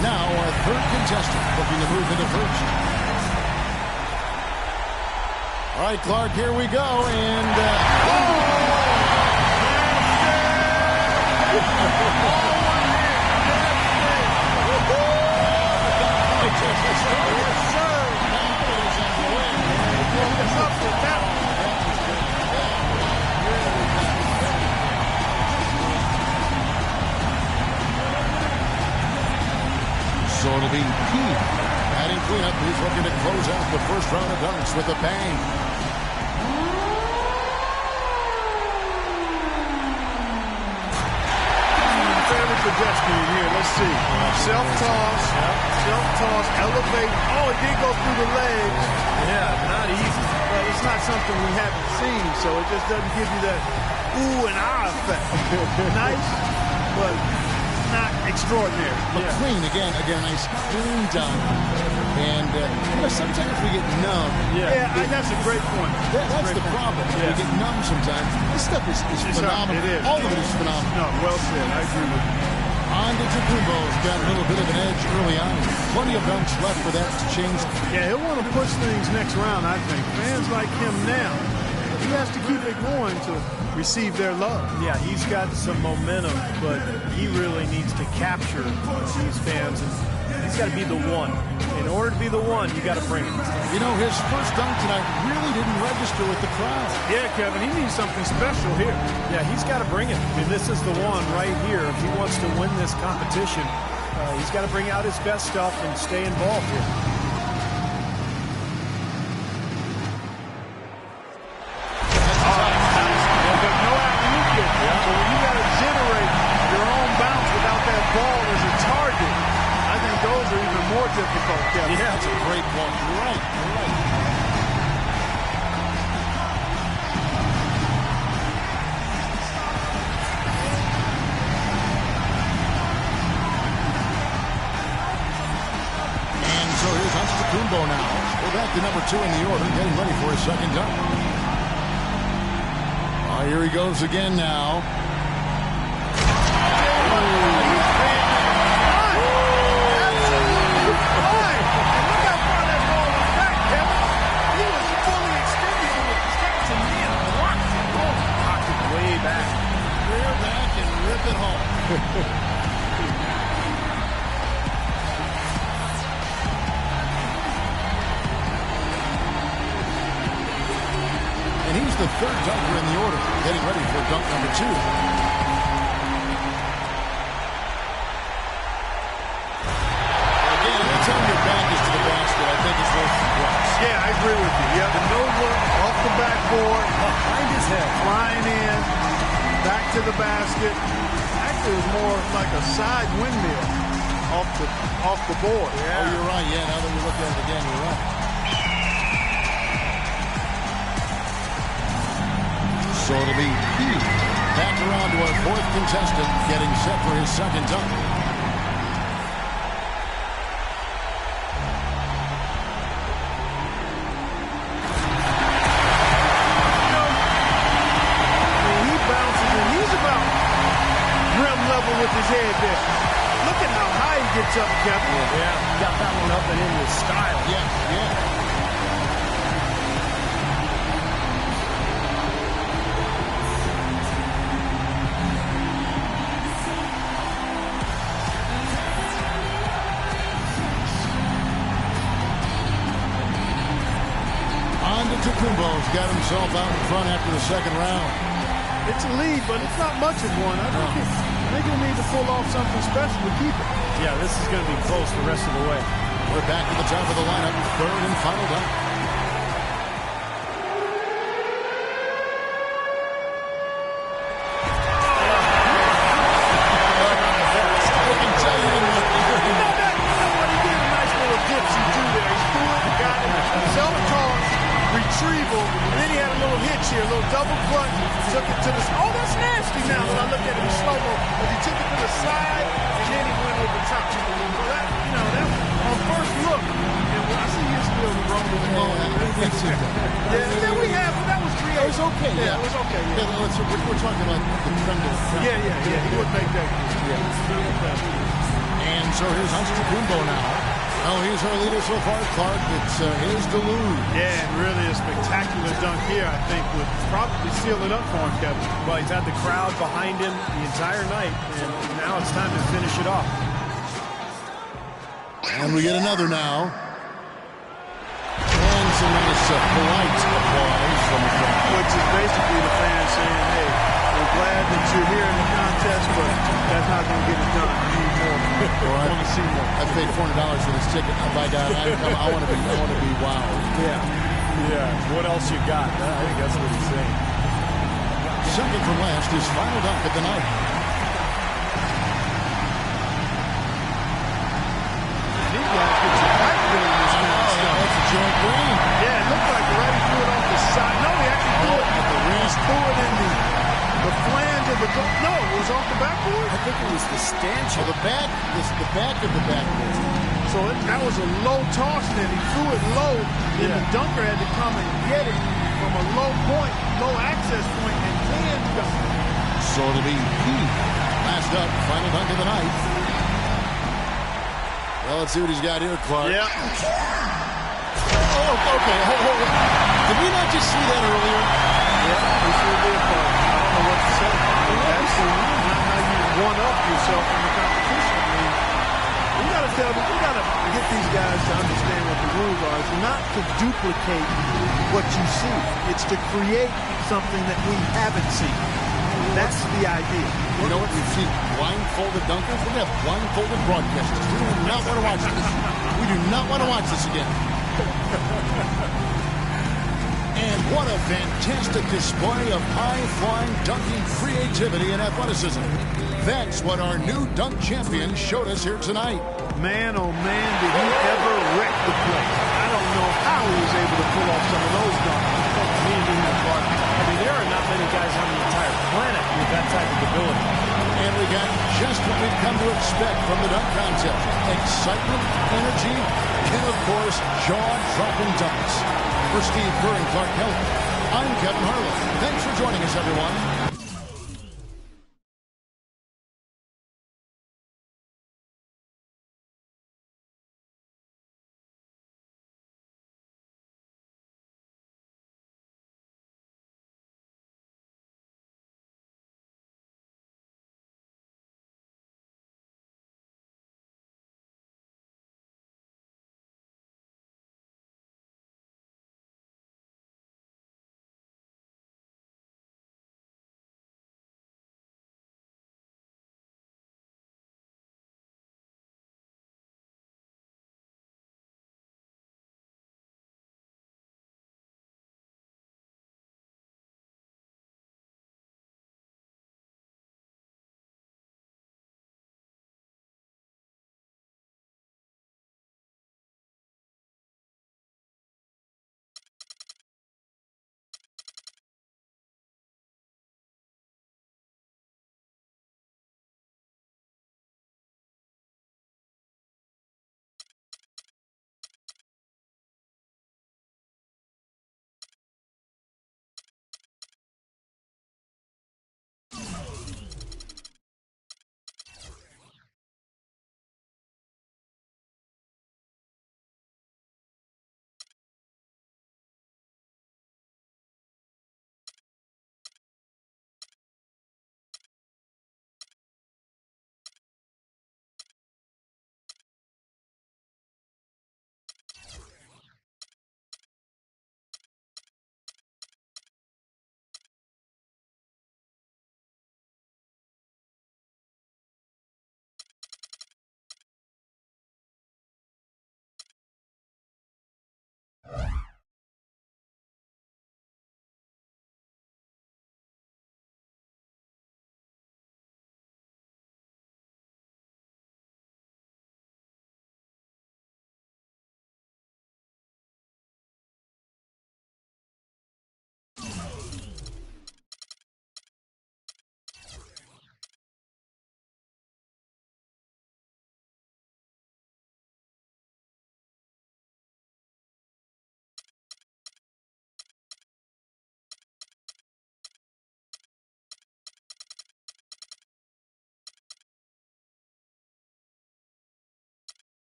Speaker 5: Now our third contestant looking to move into first. All right, Clark, here we go. And so it'll be Key adding cleanup. He's looking to close out the first round of dunks with a bang.
Speaker 7: Family pedestrian here. Let's see. Self-toss. Self-toss. Elevate. Oh, it did go through the legs.
Speaker 10: Yeah, not easy.
Speaker 7: But it's not something we haven't seen, so it just doesn't give you that ooh and ah effect. Nice, but not extraordinary.
Speaker 5: But clean, again, a nice clean dunk. And sometimes we get numb.
Speaker 7: Yeah, that's a great point.
Speaker 5: That's the problem. We get numb sometimes. This stuff is phenomenal.
Speaker 7: It is.
Speaker 5: All of it is phenomenal.
Speaker 7: No, well said. I agree with you.
Speaker 5: Antetokounmpo's got a little bit of an edge early on. Plenty of dunks left for that to change.
Speaker 7: Yeah, he'll want to push things next round, I think. Fans like him now, he has to keep it going to receive their love.
Speaker 10: Yeah, he's got some momentum, but he really needs to capture these fans. And he's got to be the one. In order to be the one, you got to bring it.
Speaker 5: You know, his first dunk tonight really didn't register with the crowd.
Speaker 7: Yeah, Kevin, he needs something special here.
Speaker 10: Yeah, he's got to bring it. I mean, this is the one right here. If he wants to win this competition, he's got to bring out his best stuff and stay involved here.
Speaker 7: But no alley-oop kick. So when you got to generate your own bounce without that ball as a target, I think those are even more difficult, Kevin.
Speaker 5: Yeah, that's a great point. You're right. And so here's Antetokounmpo now. We're back to number 2 in the order, getting ready for his second dunk. Here he goes again now. At home. And he's the third dunker in the order, getting ready for dunk number 2. Again, anytime your back is to the basket, I think it's worth the price.
Speaker 7: Yeah, I agree with you. Yeah, the no look off the backboard,
Speaker 10: behind his head,
Speaker 7: flying in, back to the basket. It was more like a side windmill off the board.
Speaker 5: Yeah. Oh, you're right. Yeah, now that we look at it again, you're right. So it'll be Key back around to our fourth contestant, getting set for his second dunk.
Speaker 7: He bounces and he's about rim level with his head there. Look at how high he gets up, Kevin.
Speaker 10: Yeah, got that one up and in with style.
Speaker 5: Yeah. Antetokounmpo's got himself out in front after the second round.
Speaker 7: It's a lead, but it's not much of one. I think you'll need to pull off something special to keep it.
Speaker 10: Yeah, this is going to be close the rest of the way.
Speaker 5: We're back at the top of the lineup. Third and final down.
Speaker 7: Retrieval, and then he had a little hitch here, a little double clutch, took it to the, oh, that's nasty now when I look at it in slow-mo, but he took it to the side, and then he went over top. So that, that on first look, and when I see you still rolling the ball. Yeah, we have, but that was 3-8.
Speaker 5: It was okay.
Speaker 7: Yeah, it was okay. Yeah.
Speaker 5: We're talking about the Trendle.
Speaker 7: Yeah, he would make that good. Yeah.
Speaker 5: And so here's Antetokounmpo now. Oh, he's our leader so far, Clark. It's Deluge.
Speaker 7: Yeah, and really a spectacular dunk here, I think, would probably seal it up for him, Kevin.
Speaker 10: Well, he's had the crowd behind him the entire night, and now it's time to finish it off.
Speaker 5: And we get another now. And some nice polite applause from the crowd.
Speaker 7: Which is basically the fans saying, hey, we're glad that you're here in the contest, but that's not going to get it done. We need more. I want to see more.
Speaker 5: I paid $400 for this ticket. By God, I want to be wowed.
Speaker 10: Yeah. What else you got? I think that's what he's saying.
Speaker 5: Second from last, his final dunk of the night.
Speaker 7: These guys get some height doing this kind of stuff.
Speaker 5: That's a joint green.
Speaker 7: Yeah, it looked like Reddy threw it off the side. No, he actually threw it. He threw it in the flange of the goal. No, it was off the backboard.
Speaker 10: I think it was the stanchion.
Speaker 5: The back of the backboard.
Speaker 7: So that was a low toss then. He threw it low, then the dunker had to come and get it from a low point, low access point, and then dunk.
Speaker 5: So it'll be Heath. Last up, final dunk of the night. Well, let's see what he's got here, Clark.
Speaker 7: Yeah.
Speaker 5: Oh, okay. Hold on. Did we not just see that earlier?
Speaker 7: Yeah, we sure did, but I don't know what to say. That's not how you one-up yourself in the competition. I mean, we got to get these guys to understand what the rules are. It's not to duplicate what you see. It's to create something that we haven't seen. That's the idea.
Speaker 5: You know what? We've seen blindfolded dunkers. We're going to have blindfolded broadcasters. We do not want to watch this. We do not want to watch this again. And what a fantastic display of high-flying dunking creativity and athleticism. That's what our new dunk champion showed us here tonight.
Speaker 7: Man, oh man, did he ever wreck the place. I don't know how he was able to pull off some of those dunks.
Speaker 10: I mean, there are not many guys on the entire planet with that type of ability.
Speaker 5: And we got just what we've come to expect from the dunk contest. Excitement, energy, and of course, jaw-dropping dunks. For Steve Kerr and Clark Kelly, I'm Kevin Harlan. Thanks for joining us, everyone.